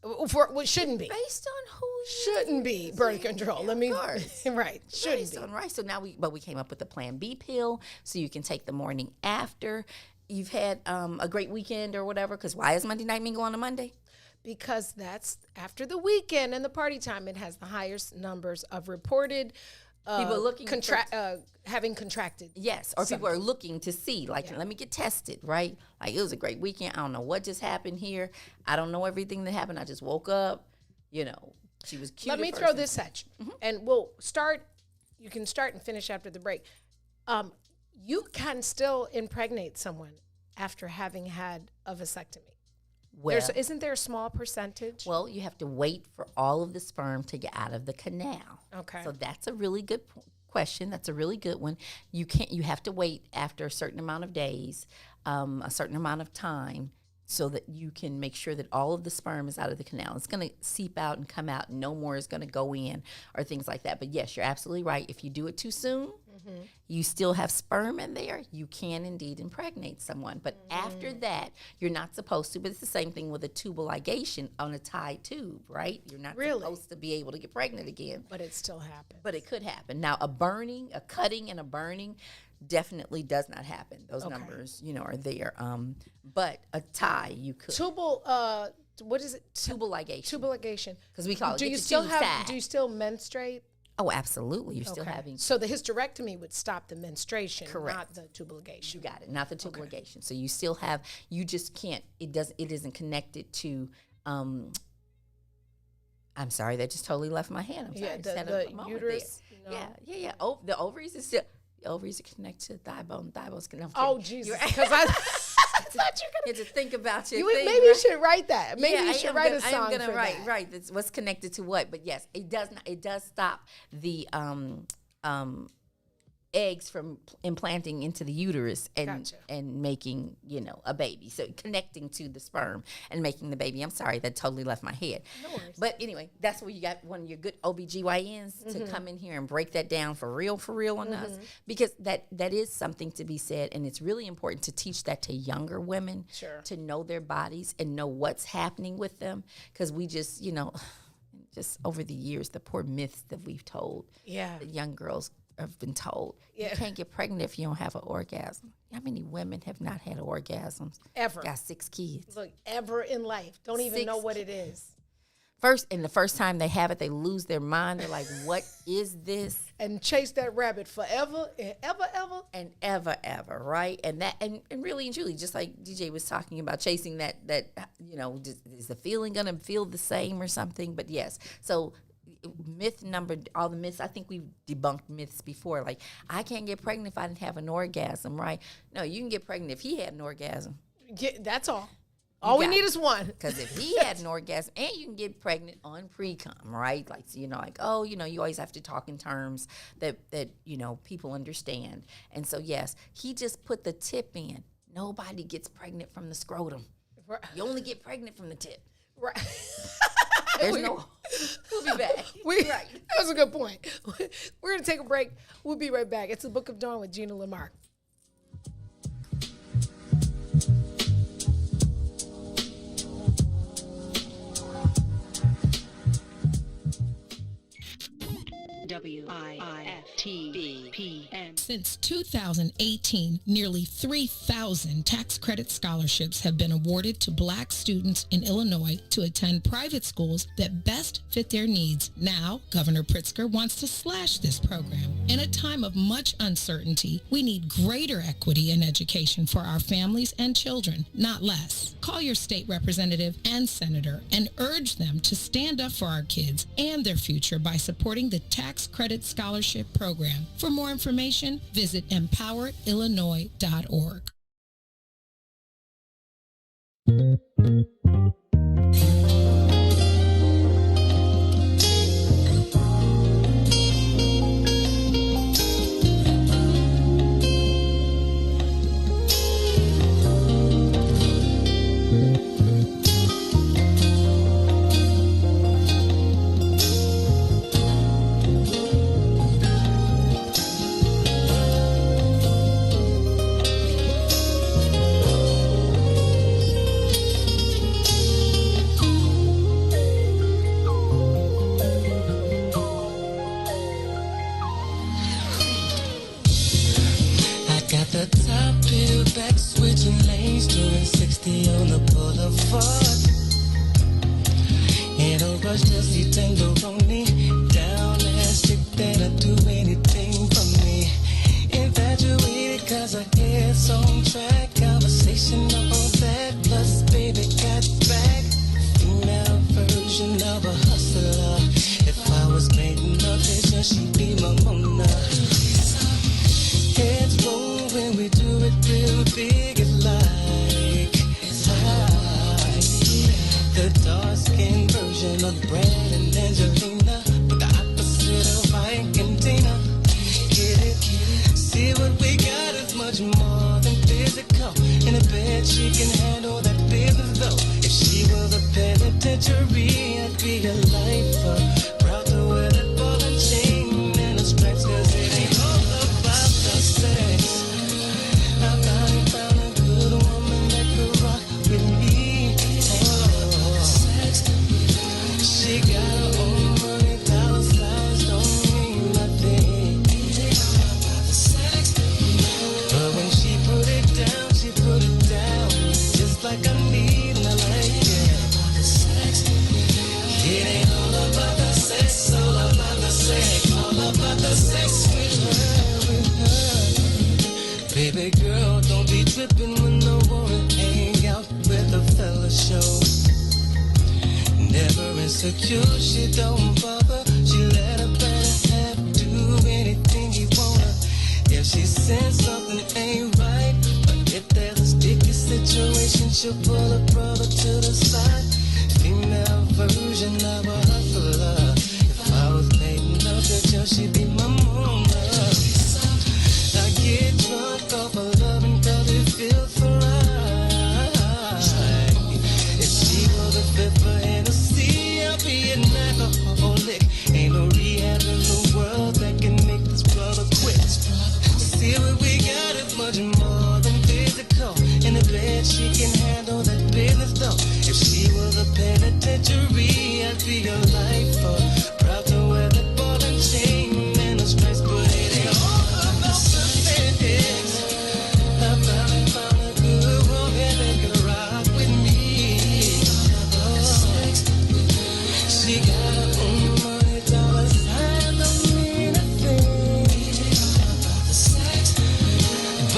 What shouldn't be. Based on who Shouldn't be birth control. Let me Of course. right. Shouldn't Based be. on, right. So now we came up with the Plan B pill, so you can take the morning after. You've had a great weekend or whatever. Because why is Monday Night Mingle on a Monday? Because that's after the weekend and the party time. It has the highest numbers of reported People looking having contracted. Yes, or people are looking to see, like, let me get tested, right? Like, it was a great weekend. I don't know what just happened here. I don't know everything that happened. I just woke up, she was cute. Let me throw this at you, and we'll start. You can start and finish after the break. You can still impregnate someone after having had a vasectomy. Well, Isn't there a small percentage? well, you have to wait for all of the sperm to get out of the canal. Okay. So that's a really good question. That's a really good one. You have to wait after a certain amount of days, a certain amount of time, so that you can make sure that all of the sperm is out of the canal. It's going to seep out and come out, and no more is going to go in or things like that. But yes, you're absolutely right. If you do it too soon, you still have sperm in there, you can indeed impregnate someone. But after that, you're not supposed to. But it's the same thing with a tubal ligation on a tied tube, right? You're not supposed to be able to get pregnant again. But it still happens. But it could happen. Now, a cutting and a burning definitely does not happen. Those numbers, are there. But a tie, you could. Tubal, what is it? Tubal ligation. Tubal ligation. Because we call it. Do get you your still tubes have? tied. Do you still menstruate? Oh, absolutely. You're still having. So the hysterectomy would stop the menstruation, Correct. not the tubal ligation. You got it. Not the tubal ligation. So you still have. You just can't. It isn't connected to. I'm sorry, that just totally left my hand. I'm sorry. Yeah, I just had the a moment uterus. there. Yeah. Oh, the ovaries is still. The ovaries are connected to the thigh bone. Thigh bone's connected. Oh Jesus! Because I thought you were You had to think about your You thing, maybe you right? should write that. Maybe Yeah, you I should am write gonna- a song I am gonna for write that. right. That's what's connected to what. But yes, it does not. It does stop the eggs from implanting into the uterus and Gotcha. and making a baby. So connecting to the sperm and making the baby. I'm sorry, that totally left my head. No worries. But anyway, that's where you got one of your good OBGYNs to come in here and break that down for real on us, because that is something to be said, and it's really important to teach that to younger women. Sure. To know their bodies and know what's happening with them, because we just just over the years, the poor myths that we've told. Yeah. That young girls have been told. Yeah. You can't get pregnant if you don't have an orgasm. How many women have not had orgasms? Ever. Got 6 kids. Look, ever in life. Don't even know 6 what it is. the first time they have it, they lose their mind. They're like, what is this? And chase that rabbit forever and ever. And ever, right? And that, and really and truly, just like DJ was talking about, chasing that, is the feeling gonna feel the same or something? But yes, so all the myths, I think we've debunked myths before. Like, I can't get pregnant if I didn't have an orgasm, right? No, you can get pregnant if he had an orgasm. Yeah, that's all. All we need is one. Because if he had an orgasm, and you can get pregnant on pre-com, right? Like, so, you always have to talk in terms that people understand. And so, yes, he just put the tip in. Nobody gets pregnant from the scrotum. Right. You only get pregnant from the tip. Right. We'll be back. Right. That was a good point. We're going to take a break. We'll be right back. It's the Book of Dawn with Gina Lamarck. WIFTBPM. Since 2018, nearly 3,000 tax credit scholarships have been awarded to Black students in Illinois to attend private schools that best fit their needs. Now, Governor Pritzker wants to slash this program. In a time of much uncertainty, we need greater equity in education for our families and children, not less. Call your state representative and senator and urge them to stand up for our kids and their future by supporting the Tax Credit Scholarship Program. For more information, visit empowerillinois.org.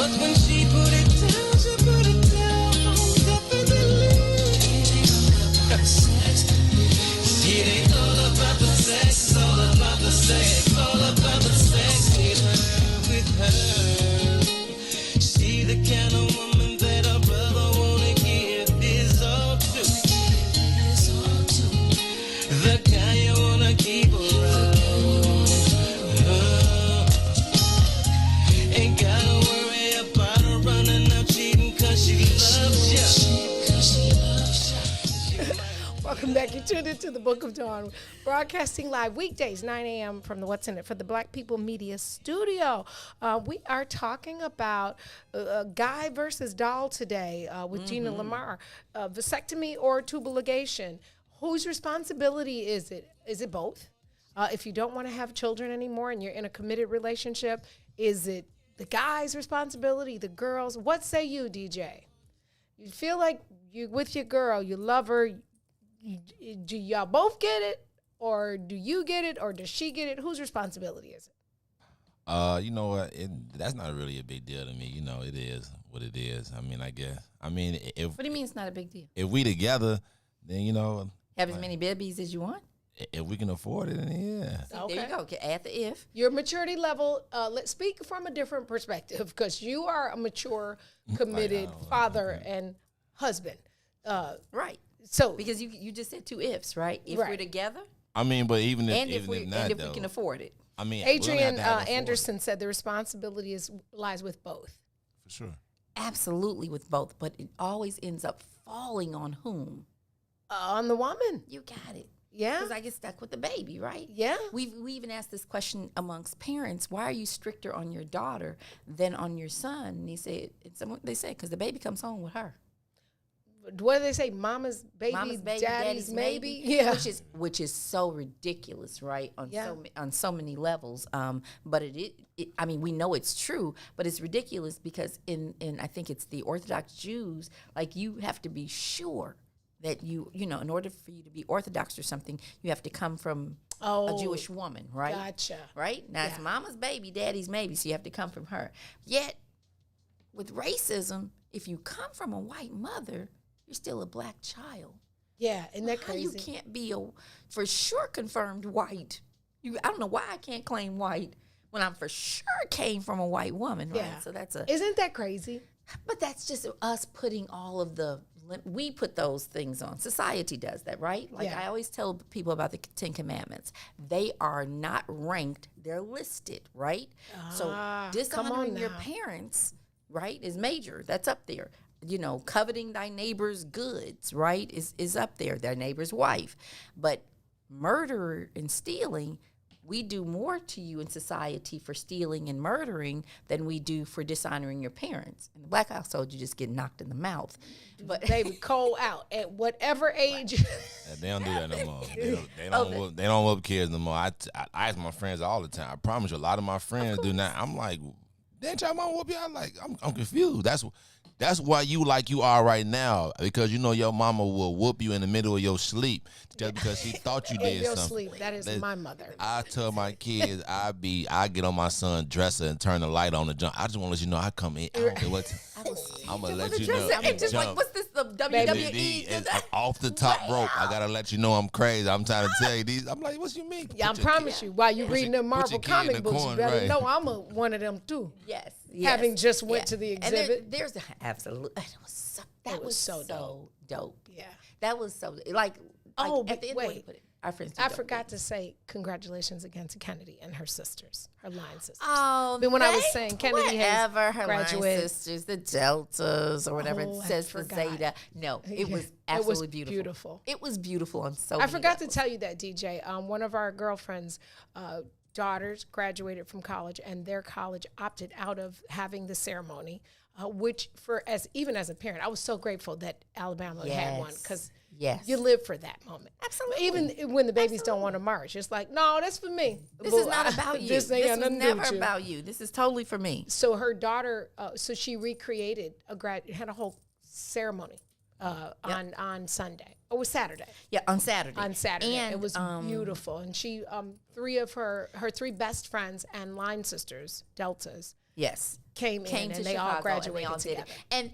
But when she put it down, definitely. It ain't all about the sex, it's all about the sex, all about the sex with her. She the kind of woman that a brother wanna give his all to. The guy you wanna keep around. Ain't gotta worry about her running out cheating 'cause she loves you. Welcome back. You tuned into the Book of Dawn, broadcasting live weekdays, 9 a.m. from the What's in It for the Black People Media Studio. We are talking about guy versus doll today with Gina Lamar. Vasectomy or tubal ligation. Whose responsibility is it? Is it both? If you don't want to have children anymore and you're in a committed relationship, is it the guy's responsibility, the girl's? What say you, DJ? You feel like you with your girl, you love her. Do y'all both get it, or do you get it, or does she get it? Whose responsibility is it? You know what? That's not really a big deal to me. You know, it is what it is. I mean, I guess. I mean, if What do you mean it's not a big deal? if we together, then you know, Have as many babies as you want? if we can afford it, then yeah. Okay. There you go. Okay, add the if. Your maturity level, let's speak from a different perspective, because you are a mature, committed father and husband. Right. So Because you just said two ifs, right? If Right. we're together I mean, but even if and if even we if not, and if though, we can afford it. I mean, Adrian we're gonna have to afford it, Anderson said the responsibility lies with both. for sure. Absolutely with both, but it always ends up falling on whom? On the woman. You got it. Yeah. Because I get stuck with the baby, right? Yeah. We even asked this question amongst parents: why are you stricter on your daughter than on your son? And he said, they said, because the baby comes home with her. What do they say? Mama's baby, daddy's maybe. Yeah. Which is so ridiculous, right? On so many levels. But it I mean, we know it's true, but it's ridiculous because in I think it's the Orthodox Jews, like you have to be sure that you know, in order for you to be Orthodox or something, you have to come from a Jewish woman, right? Gotcha. Right? Now it's mama's baby, daddy's maybe, so you have to come from her. Yet with racism, if you come from a white mother, you're still a black child. Yeah, isn't that How crazy? you can't be a for sure confirmed white. I don't know why I can't claim white when I'm for sure came from a white woman, right? Yeah. So that's Isn't that crazy? but that's just us putting all of we put those things on. Society does that, right? Like Yeah. I always tell people about the 10 Commandments. They are not ranked, they're listed, right? So come dishonoring on your now. parents, right, is major. That's up there. You know, coveting thy neighbor's goods, right, is up there, their neighbor's wife. But murder and stealing, we do more to you in society for stealing and murdering than we do for dishonoring your parents. In the black household, you just get knocked in the mouth. But Baby, cold out at whatever age. They don't do that no more. They don't whoop kids no more. I ask my friends all the time. I promise you, a lot of my friends do not. I'm like, didn't y'all mom whoop you? I'm confused. That's why you like you are right now, because you know your mama will whoop you in the middle of your sleep just because she thought you In did your something. sleep. That is my mother. I tell my kids, I get on my son's dresser and turn the light on the jump. I just want to let you know I come in. I don't care what. I'm gonna let you know. I'm just like, jump. what's this, the WWE? It's off the top rope. I gotta let you know I'm crazy. I'm trying to tell you these. I'm like, what you mean? Yeah, I promise you, while you reading the put Marvel your kid in comic the books, you corner, better right. know I'm one of them too. Yes. Having just went to the And exhibit. there's absolute. That was so dope. Yeah. That was so like. Oh, at but the end, wait. put it. Our friends. I forgot to say congratulations again to Kennedy and her sisters, her line sisters. Oh, But when I was saying Kennedy has whatever, her line graduated. sisters, the deltas or whatever Oh, it I says the forgot. Zeta. No, it Yeah. was absolutely beautiful. It was beautiful on so. I many forgot to levels. tell you that, DJ. One of our girlfriends' daughters graduated from college, and their college opted out of having the ceremony. Which, even as a parent, I was so grateful that Alabama had one, because Yes. you live for that moment. Absolutely. Even when the babies don't want to march, it's like, no, that's for me. This is not about you. This ain't got was nothing to do never with you. about you. This is totally for me. So her daughter, so she recreated had a whole ceremony on Sunday. Oh, it was Saturday. Yeah, on Saturday. On Saturday, And, it was beautiful, and she, three of her three best friends and line sisters, deltas, Yes. came in and they all graduated together. And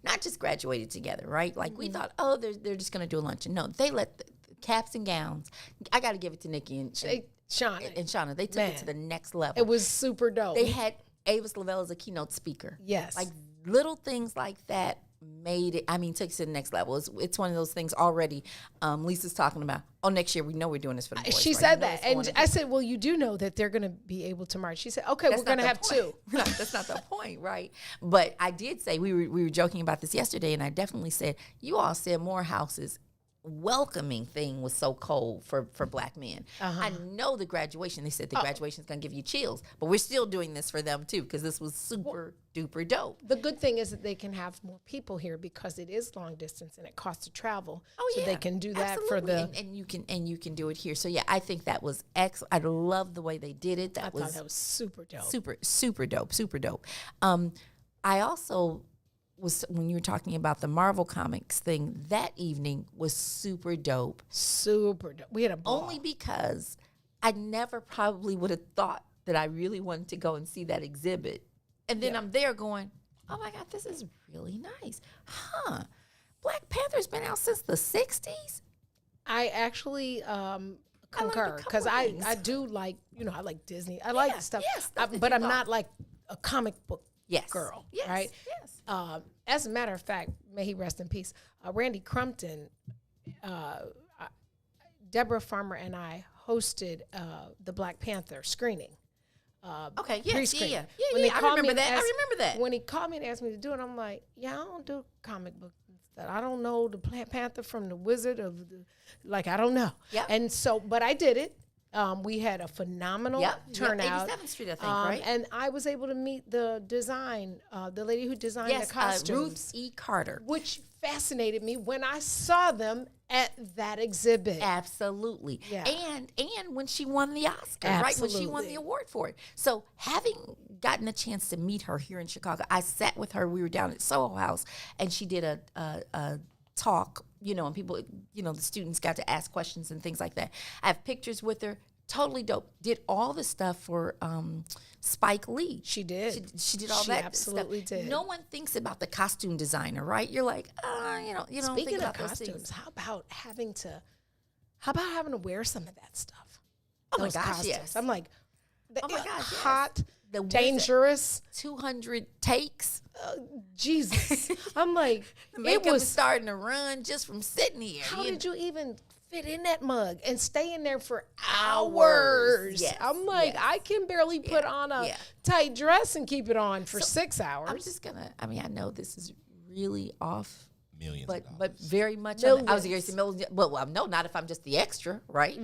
not just graduated together, right? Like we thought, they're just going to do a luncheon. No, they let the caps and gowns. I got to give it to Nikki and Shauna. They took it to the next level. It was super dope. They had Avis Lavelle as a keynote speaker. Yes. Like little things like that made it, took it to the next level. It's one of those things already Lisa's talking about. Oh, next year we know we're doing this for the boys. She said that. And I said, well, you do know that they're going to be able to march. She said, okay, we're going to have two. No, that's not the point, right? But I did say, we were joking about this yesterday, and I definitely said, you all said Morehouse's welcoming thing was so cold for Black men. I know the graduation, they said the graduation is going to give you chills, but we're still doing this for them too, because this was super duper dope. The good thing is that they can have more people here because it is long distance and it costs to travel. So they can do that for the and you can do it here. So yeah, I think that was excellent. I love the way they did it. I thought that was super dope. Super dope. I also was, when you were talking about the Marvel Comics thing, that evening was super dope. Super dope. We had a ball. Only because I never probably would have thought that I really wanted to go and see that exhibit. And then I'm there going, oh my God, this is really nice. Black Panther's been out since the 60s? I actually concur, because I do like, I like Disney. I like stuff, but I'm not like a comic book girl, right? Yes. As a matter of fact, may he rest in peace, Randy Crumpton, Deborah Farmer and I hosted the Black Panther screening. Pre-screening. Yeah. I remember that. When he called me and asked me to do it, I'm like, I don't do comic book stuff. I don't know the Black Panther from the Wizard of I don't know. Yeah. And so, but I did it. We had a phenomenal turnout. 87th Street, I think, right? And I was able to meet the lady who designed the costumes. Ruth E. Carter. Which fascinated me when I saw them at that exhibit. Absolutely. Yeah. And when she won the Oscar, right? When she won the award for it. So having gotten a chance to meet her here in Chicago, I sat with her. We were down at Soho House, and she did a talk, and people, the students got to ask questions and things like that. I have pictures with her. Totally dope. Did all the stuff for Spike Lee. She did. She did all that. She absolutely did. No one thinks about the costume designer, right? You're like, you don't think Speaking of about those costumes, things. how about having to wear some of that stuff? Oh my Those gosh, costumes. yes. I'm like, Oh my gosh, yes. hot, The dangerous. 200 takes. Jesus. I'm like, The makeup it was was starting to run just from sitting here. How did you even fit in that mug and stay in there for Hours. hours? Yes, I'm like, yes. I can barely put on a tight dress and keep it on for 6 hours. I'm just gonna. I know this is really off. Millions But of dollars. but very much. Millions. I was going to say millions. Well, no, not if I'm just the extra, right?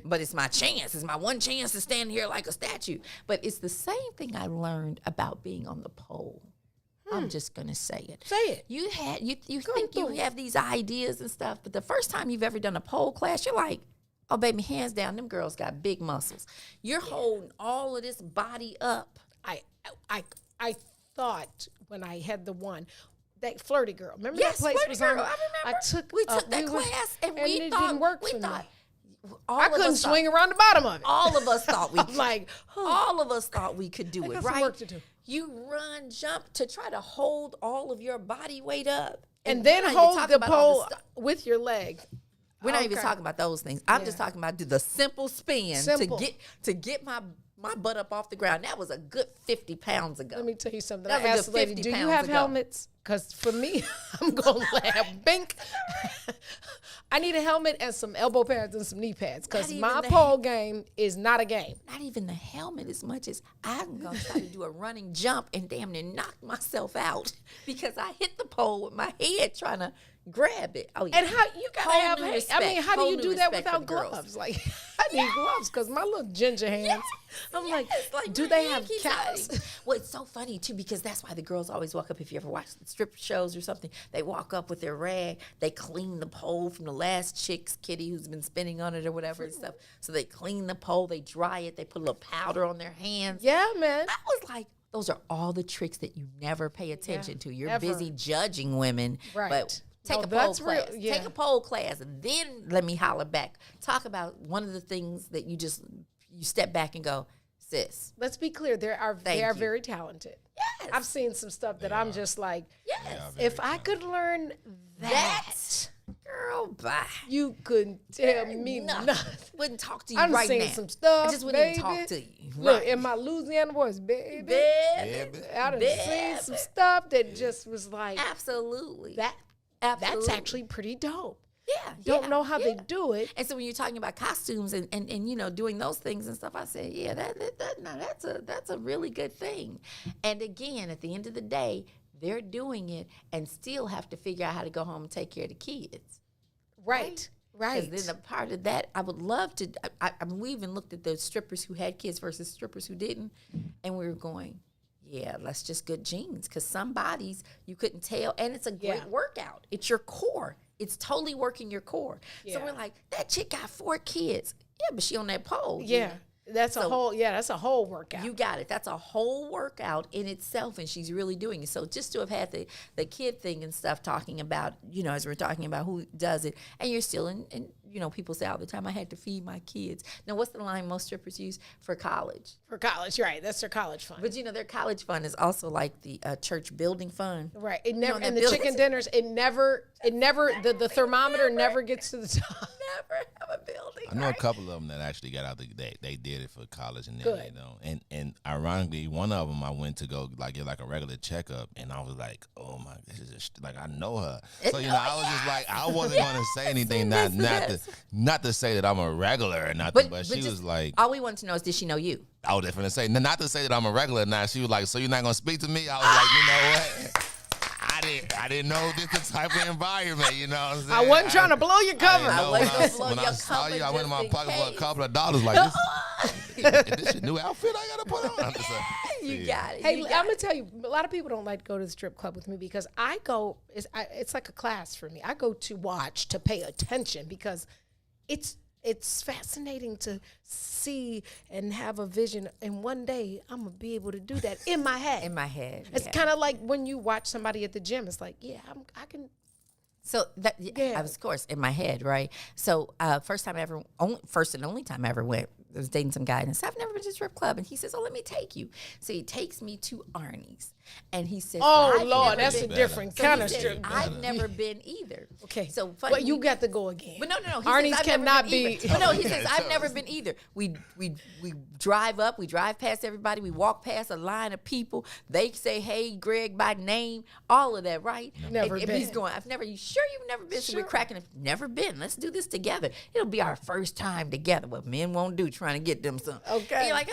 But it's my chance. It's my one chance to stand here like a statue. But it's the same thing I learned about being on the pole. I'm just gonna say it. Say it. You Go think you through. have these ideas and stuff, but the first time you've ever done a pole class, you're like, oh baby, hands down, them girls got big muscles. You're holding all of this body up. I thought when I had the one. That Flirty Girl. Remember Yes, that place Flirty was Girl. on? I remember. We took that class and we it thought didn't work we for thought me. all I of couldn't us thought- swing around the bottom of it. All of us thought we I'm could. like, all of us thought we could do I it, got some right? work to do. You run, jump to try to hold all of your body weight up. and then we're not even hold talking the about all pole this stuff. with your leg. We're not even Okay. talking about those things. I'm just talking about do the simple spin Simple. to get my butt up off the ground. That was a good 50 pounds ago. Let me tell you something. That I was a asked the lady, 50 do you pounds have ago. helmets? Because for me, I'm going to laugh. Bink. I need a helmet and some elbow pads and some knee pads because Not even my the- pole game is not a game. Not even the helmet as much as I'm going to try to do a running jump and damn near knock myself out because I hit the pole with my head trying to grab it. Oh, yeah. And how you gotta Whole have? new How respect. do Whole you new do that respect for without the girls. gloves? Like I need gloves because my little ginger hands. I'm like, do my they hand have keeps calluses? hurting. Well, it's so funny too because that's why the girls always walk up. If you ever watch strip shows or something, they walk up with their rag. They clean the pole from the last chick's kitty who's been spinning on it or whatever and stuff. So they clean the pole, they dry it, they put a little powder on their hands. Yeah, man. I was like, those are all the tricks that you never pay attention to. You're ever. busy judging women, Right. but take No, a pole that's real, class. yeah. Take a pole class, and then let me holler back. Talk about one of the things that you step back and go, sis. Let's be clear. They are you. very talented. Yes. I've seen some stuff that I'm just like, Yes. if I could learn that, Girl, bye. you couldn't tell me nothing. Wouldn't talk to you I've right seen now. some stuff, I just wouldn't baby. even talk to you. Look, Right. in my Louisiana voice, baby. Baby. I done seen some stuff that just was like, Absolutely. that's Absolutely. actually pretty dope. Yeah. Don't know how they do it. And so when you're talking about costumes and you know doing those things and stuff, I said, yeah, that's a really good thing. And again, at the end of the day, they're doing it and still have to figure out how to go home and take care of the kids. Right. Right. Because then a part of that, I would love to. We even looked at the strippers who had kids versus strippers who didn't, and we were going, yeah, that's just good genes. Because some bodies you couldn't tell, and it's a great workout. It's your core. It's totally working your core. Yeah. So we're like, that chick got 4 kids. Yeah, but she on that pole. Yeah. That's a whole workout. You got it. That's a whole workout in itself, and she's really doing it. So just to have had the kid thing and stuff talking about, you know, as we're talking about who does it, and you're still in you know, people say all the time, I had to feed my kids. Now, what's the line most strippers use for college? For college, right. That's their college fund. But, you know, their college fund is also like the church building fund. Right. It never, You know, and the building- chicken dinners, the thermometer never gets to the top. Never have a building. I know a couple of them that actually got out. They did it for college, and then Good. you know, and ironically, one of them I went to go like get like a regular checkup, and I was like, oh my, this is just, like I know her. So you know, I was just like, I wasn't gonna say anything, not to say that I'm a regular or nothing, but she was like, all we want to know is, did she know you? I was definitely say not to say that I'm a regular. Now she was like, so you're not gonna speak to me? I was like, you know what? I didn't know this the type of environment, you know what I'm saying? I wasn't trying to blow your cover. When I saw you, I went in my pocket for a couple of dollars. Like, this your new outfit I gotta put on? You got it. Hey, You I'm got gonna tell you, a lot of people don't like to go to the strip club with me because I go. It's like a class for me. I go to watch, to pay attention, because it's fascinating to see and have a vision. And one day I'm gonna be able to do that in my head. in my head. It's kind of like when you watch somebody at the gym. It's like, yeah, I can. So that I was, of course, in my head, right? So first and only time I ever went, I was dating some guy, and I said, I've never been to a strip club. And he says, oh, let me take you. So he takes me to Arnie's. And he says, Oh, I've Lord, never that's been. a different So kind he of said, strip club. I've never been either. Okay. So funny. But you got to go again. But no. He Arnie's says, I've cannot never been be. either. But no, he says, I've never been either. We drive up, we drive past everybody, we walk past a line of people. They say, hey, Greg, by name, all of that, right? Never and been. he's going, I've never, you sure you've never been? So Sure. we're cracking it. Never been. Let's do this together. It'll be our first time together. What men won't do, trying to get them something. Okay. And you're like,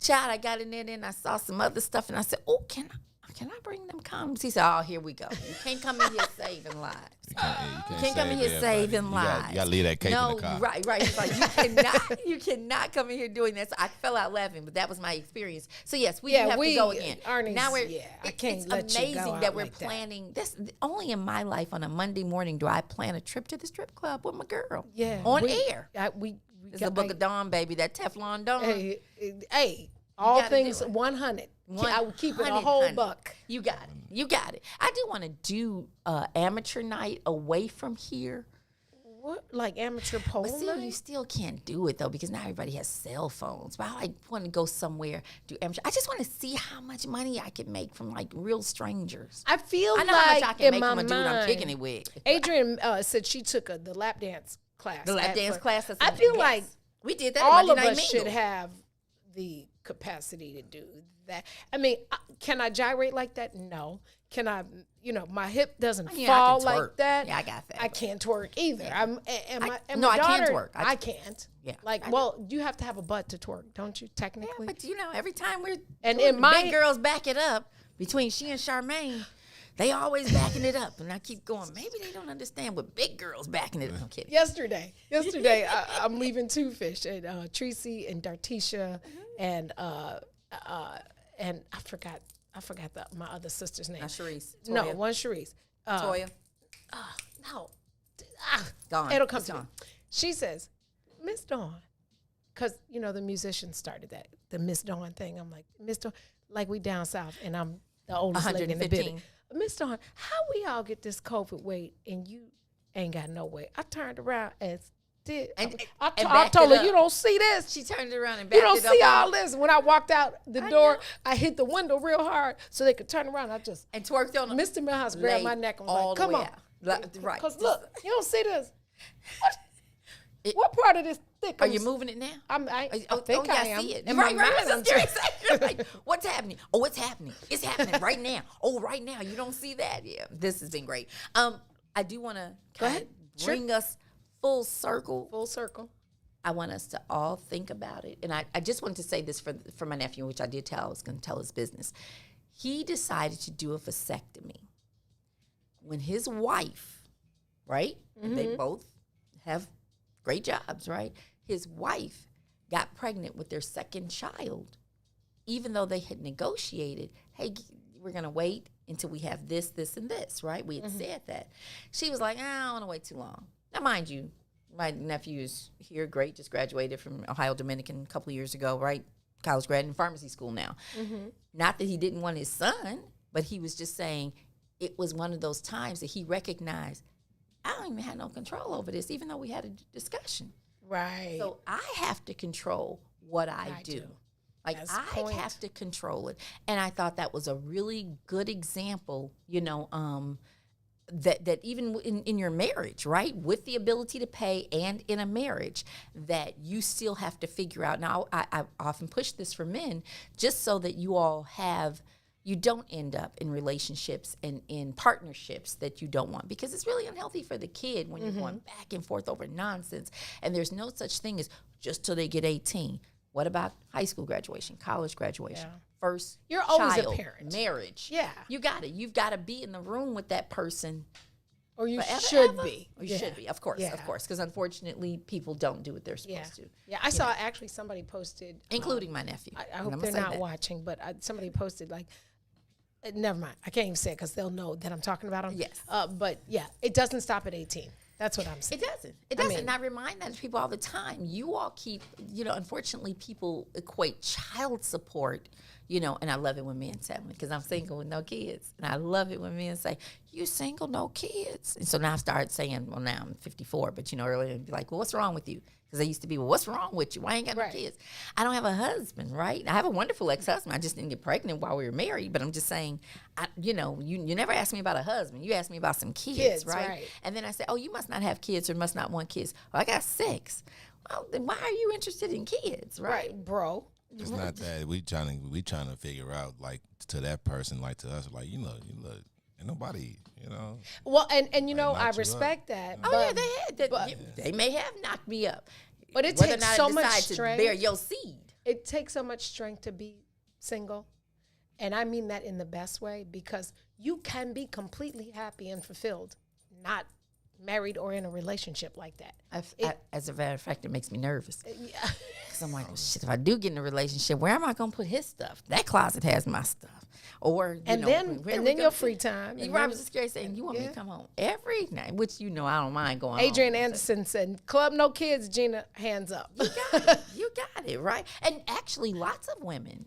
child, I got in there, and I saw some other stuff, and I said, oh, can I bring them condoms? He said, oh, here we go. You can't come in here saving lives. You Can't come in here saving lives. You gotta leave that cape in the car. Right. He's like, you cannot come in here doing this. I fell out laughing, but that was my experience. So yes, we do have to go again. Arnie's, now I can't it's let you amazing go out that we're like that. planning this. Only in my life on a Monday morning do I plan a trip to the strip club with my girl. Yeah, on we- air. We It's the Book of Dawn, baby. That Teflon Dawn. Hey, all gotta things do it. 100. I would keep it a whole 100. buck. You got it. I do want to do amateur night away from here. What, like amateur pole But see, night? you still can't do it though because now everybody has cell phones. But I want to go somewhere, do amateur. I just want to see how much money I can make from like real strangers. I feel I know like how much I can in make my from a dude I'm mind, kicking it with. Adrian said she took the lap dance class. The lap at dance first. class. I feel like we did that. all of Monday us Night should Mingle. have the capacity to do that. I mean, can I gyrate like that? No. Can I? My hip doesn't Yeah, I fall can like twerk. that. Yeah, I got that. I can't twerk either. And No, my I can daughter, twerk. I can't. Yeah, you have to have a butt to twerk, don't you? Yeah, Technically. but every time we're And doing in my- big girls back it up between she and Charmaine, they always backing it up, and I keep going. Maybe they don't understand what big girls backing it up. I'm kidding. Yesterday, I'm leaving Two Fish and Tracy and Dartisha and I forgot my other sister's name. Not Sharice. No, Toya. one Sharice. Toya. No, Gone. it'll come It's to me. gone. She says, Miss Dawn, because the musicians started that, the Miss Dawn thing. I'm like, Miss Dawn, like we down south, and I'm the oldest lady in the building. 115. Miss Dawn, how we all get this COVID weight and you ain't got no weight? I turned around and did. And I backed told it her, you up. don't see this. She turned around and backed You don't it up see on all me. this. When I walked out the I door, know. I hit the window real hard so they could turn around. I just, And twerked on them. Mr. Milhouse grabbed my neck and was all like, the come way on. out. Right. Because look, you don't see this. It- What part of this thick? Are you moving it now? I Oh, think yeah, I am. see it. In Right, my right. mind, That's I'm like, what's happening? Oh, it's happening. It's happening right now. Oh, right now. You don't see that? Yeah, this has been great. I do want to Go ahead. bring us full circle. full circle. I want us to all think about it. And I just wanted to say this for my nephew, which I did tell I was going to tell his business. He decided to do a vasectomy when his wife, right? And they both have great jobs, right? His wife got pregnant with their second child, even though they had negotiated, hey, we're going to wait until we have this, this, and this, right? We had said that. She was like, I don't want to wait too long. Now, mind you, my nephew is here, great, just graduated from Ohio Dominican a couple of years ago, right? College grad in pharmacy school now. Not that he didn't want his son, but he was just saying it was one of those times that he recognized, I don't even have no control over this, even though we had a discussion. Right. So I have to control what I do. Like That's I point. have to control it. And I thought that was a really good example, you know, that even in your marriage, right, with the ability to pay and in a marriage, that you still have to figure out. Now, I often push this for men just so that you all have, you don't end up in relationships and in partnerships that you don't want, because it's really unhealthy for the kid when you're going back and forth over nonsense. And there's no such thing as just till they get 18. What about high school graduation, college graduation? Yeah. First You're always a child, parent. marriage. Yeah. You got it. You've got to be in the room with that person. Or you Forever, should ever? be. Or you should be, of course, because unfortunately people don't do what they're supposed to, Yeah, I saw actually somebody posted, including my nephew. I And hope I'm they're gonna say not that. watching, but somebody posted like, never mind. I can't even say it because they'll know that I'm talking about them. Yes. But yeah, it doesn't stop at 18. That's what I'm saying. It doesn't. It doesn't. And I remind that to people all the time. You all keep, you know, unfortunately people equate child support, you know, and I love it when men tell me, because I'm single with no kids. And I love it when men say, you single, no kids. And so now I started saying, well, now I'm 54, but, you know, earlier I'd be like, well, what's wrong with you? Because they used to be, well, what's wrong with you? Why ain't got no kids? I don't have a husband, right? I have a wonderful ex-husband. I just didn't get pregnant while we were married. But I'm just saying, you know, you never asked me about a husband. You asked me about some kids, right? And then I said, oh, you must not have kids or must not want kids. Well, I got 6. Well, then why are you interested in kids, right? Bro. It's not that we trying to figure out, like, to that person, like to us, like, you look, ain't nobody, you know. Well, and you know, knock I you respect that. Oh, but, yeah, they had that. They may have knocked me up. But it Whether or takes not so I much decide to strength. bear your seed. It takes so much strength to be single. And I mean that in the best way, because you can be completely happy and fulfilled, not married or in a relationship like that. As a matter of fact, it makes me nervous. Yeah. Because I'm like, well, shit, if I do get in a relationship, where am I going to put his stuff? That closet has my stuff. Or, And then your free time. You I was just scared saying, you want me to come home every night, which, you know, I don't mind going Adrian home. Anderson said, Club No Kids, Gina, hands up. You got it, right? And actually, lots of women.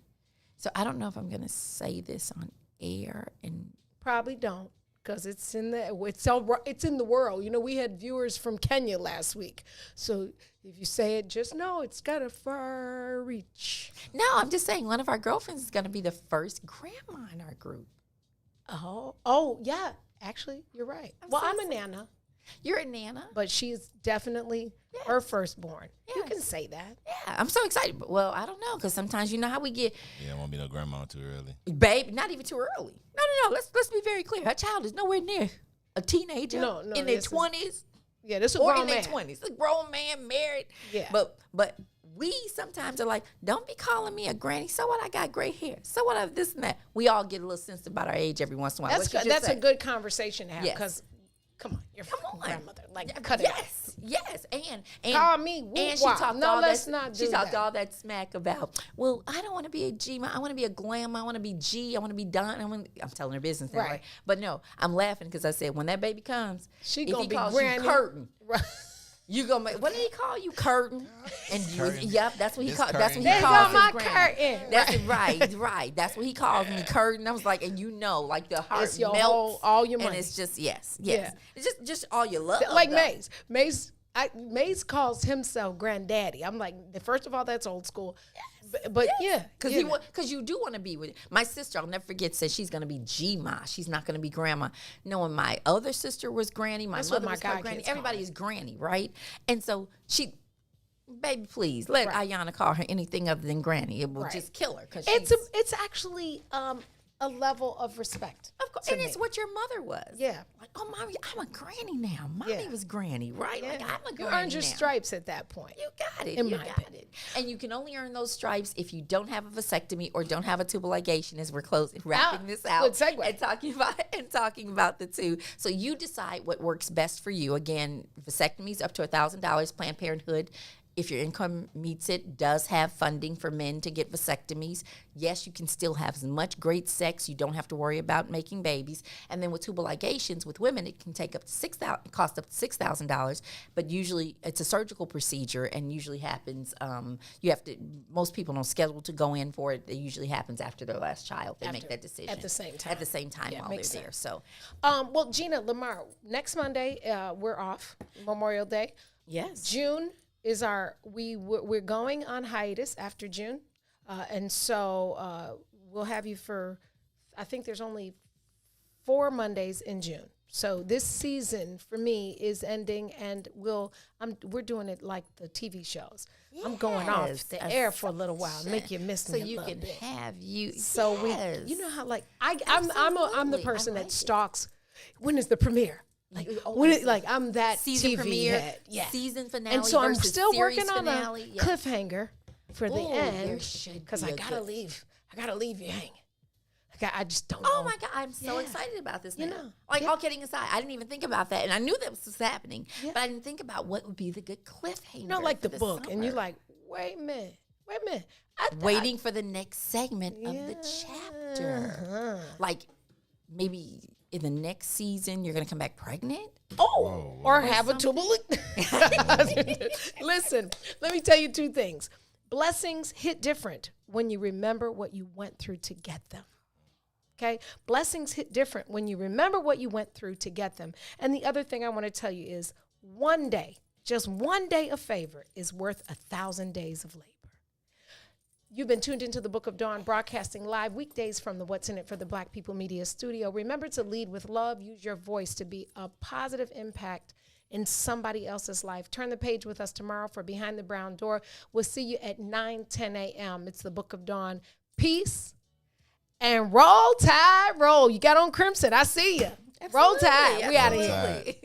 So I don't know if I'm going to say this on air. And Probably don't, because it's in the world. You know, we had viewers from Kenya last week. So if you say it, just know it's got a far reach. no, I'm just saying one of our girlfriends is going to be the first grandma in our group. Oh, yeah. Actually, you're right. I'm a nana, You're a nana. but she's definitely her firstborn. You can say that. Yeah, I'm so excited. But, well, I don't know, because sometimes you know how we get, Yeah, won't be no grandma too early. babe, not even too early. No. Let's be very clear. Her child is nowhere near a teenager No, in their this is- 20s Yeah, this is a or grown in their man. 20s. A grown man, married. Yeah. But we sometimes are like, don't be calling me a granny. So what? I got gray hair. So what? I have this and that. We all get a little sensitive about our age every once in a while. That's What you good. just That's a said. good conversation to have, Yes. because come on, your on. grandmother. Like, cut it out. Yes, and Call me whoop and she wop. talked No, all let's that, not She do talked that. all that smack about. Well, I don't want to be a G. I want to be a glam. I want to be G. I want to be Don. I'm telling her business now, Right. right? But no, I'm laughing because I said when that baby comes, She if gonna he be calls granny. you Curtin, Right. you gonna make. What did he call you, Curtin? And you, Curtin. yep, that's what he It's called. That's what he Curtin. There calls go my his granny. curtain. That's right. That's what he calls me, Curtin. I was like, and you know, like the heart It's your melts, whole- all your and money. it's just yes. Yeah. It's just all your love. Like though. Maze. Maze Mace calls himself granddaddy. I'm like, first of all, that's old school. But yeah. Because you do want to be with my sister. I'll never forget, said she's going to be G-ma. She's not going to be grandma. Knowing my other sister was granny. My That's mother what was my called granny. kids call Everybody her. is granny, right? And so baby, please, let Ayanna call her anything other than granny. It will just kill her. Cause It's actually a level of respect. of course, and it's what your mother was. Yeah. Like, oh, mommy, I'm a granny now. Mommy was granny, right? Like, I'm a You granny earned your now. stripes at that point. You got it. In You my got opinion. it. And you can only earn those stripes if you don't have a vasectomy or don't have a tubal ligation. As we're wrapping this out, Good segue. and talking about the two. So you decide what works best for you. Again, vasectomies up to $1,000. Planned Parenthood, if your income meets it, does have funding for men to get vasectomies. Yes, you can still have as much great sex. You don't have to worry about making babies. And then with tubal ligations, with women, it can take up to cost up to $6,000. But usually, it's a surgical procedure, and usually happens. Most people don't schedule to go in for it. It usually happens after their last child. They make that decision at the same time. At the same time while they're makes there. sense. So, Well, Gina, Lamar, next Monday we're off, Memorial Day. yes. June is we're going on hiatus after June, and so we'll have you for, I think there's only 4 Mondays in June. So this season for me is ending, and we're doing it like the TV shows. I'm going off the air for a little while, make you miss So me a you little can bit. have you. So yes. you know how like I'm the Absolutely. person I like that it. stalks. When is the premiere? Like I'm that season TV premiere, head. Yeah. season finale, And so I'm versus still series working on finale. a cliffhanger for the Ooh, there end should because be I a gotta good- leave. I gotta leave you hanging. I just don't Oh know. my God, I'm so excited about this now. You know, Like, all kidding aside, I didn't even think about that. And I knew that was happening, Yeah. but I didn't think about what would be the good cliffhanger. You know, like for the book, and you're summer. like, wait a minute. Waiting for the next segment of the chapter. Like, maybe in the next season, you're going to come back pregnant? Or have a tubal. Listen, let me tell you 2 things. Blessings hit different when you remember what you went through to get them. Okay? Blessings hit different when you remember what you went through to get them. And the other thing I want to tell you is one day, just one day of favor is worth 1,000 days of labor. You've been tuned into the Book of Dawn, broadcasting live weekdays from the What's in It for the Black People Media Studio. Remember to lead with love. Use your voice to be a positive impact in somebody else's life. Turn the page with us tomorrow for Behind the Brown Door. We'll see you at 9:10 a.m. It's the Book of Dawn. Peace and roll tide, roll. You got on crimson. I see you. Roll tide. We out of here. Roll Tide.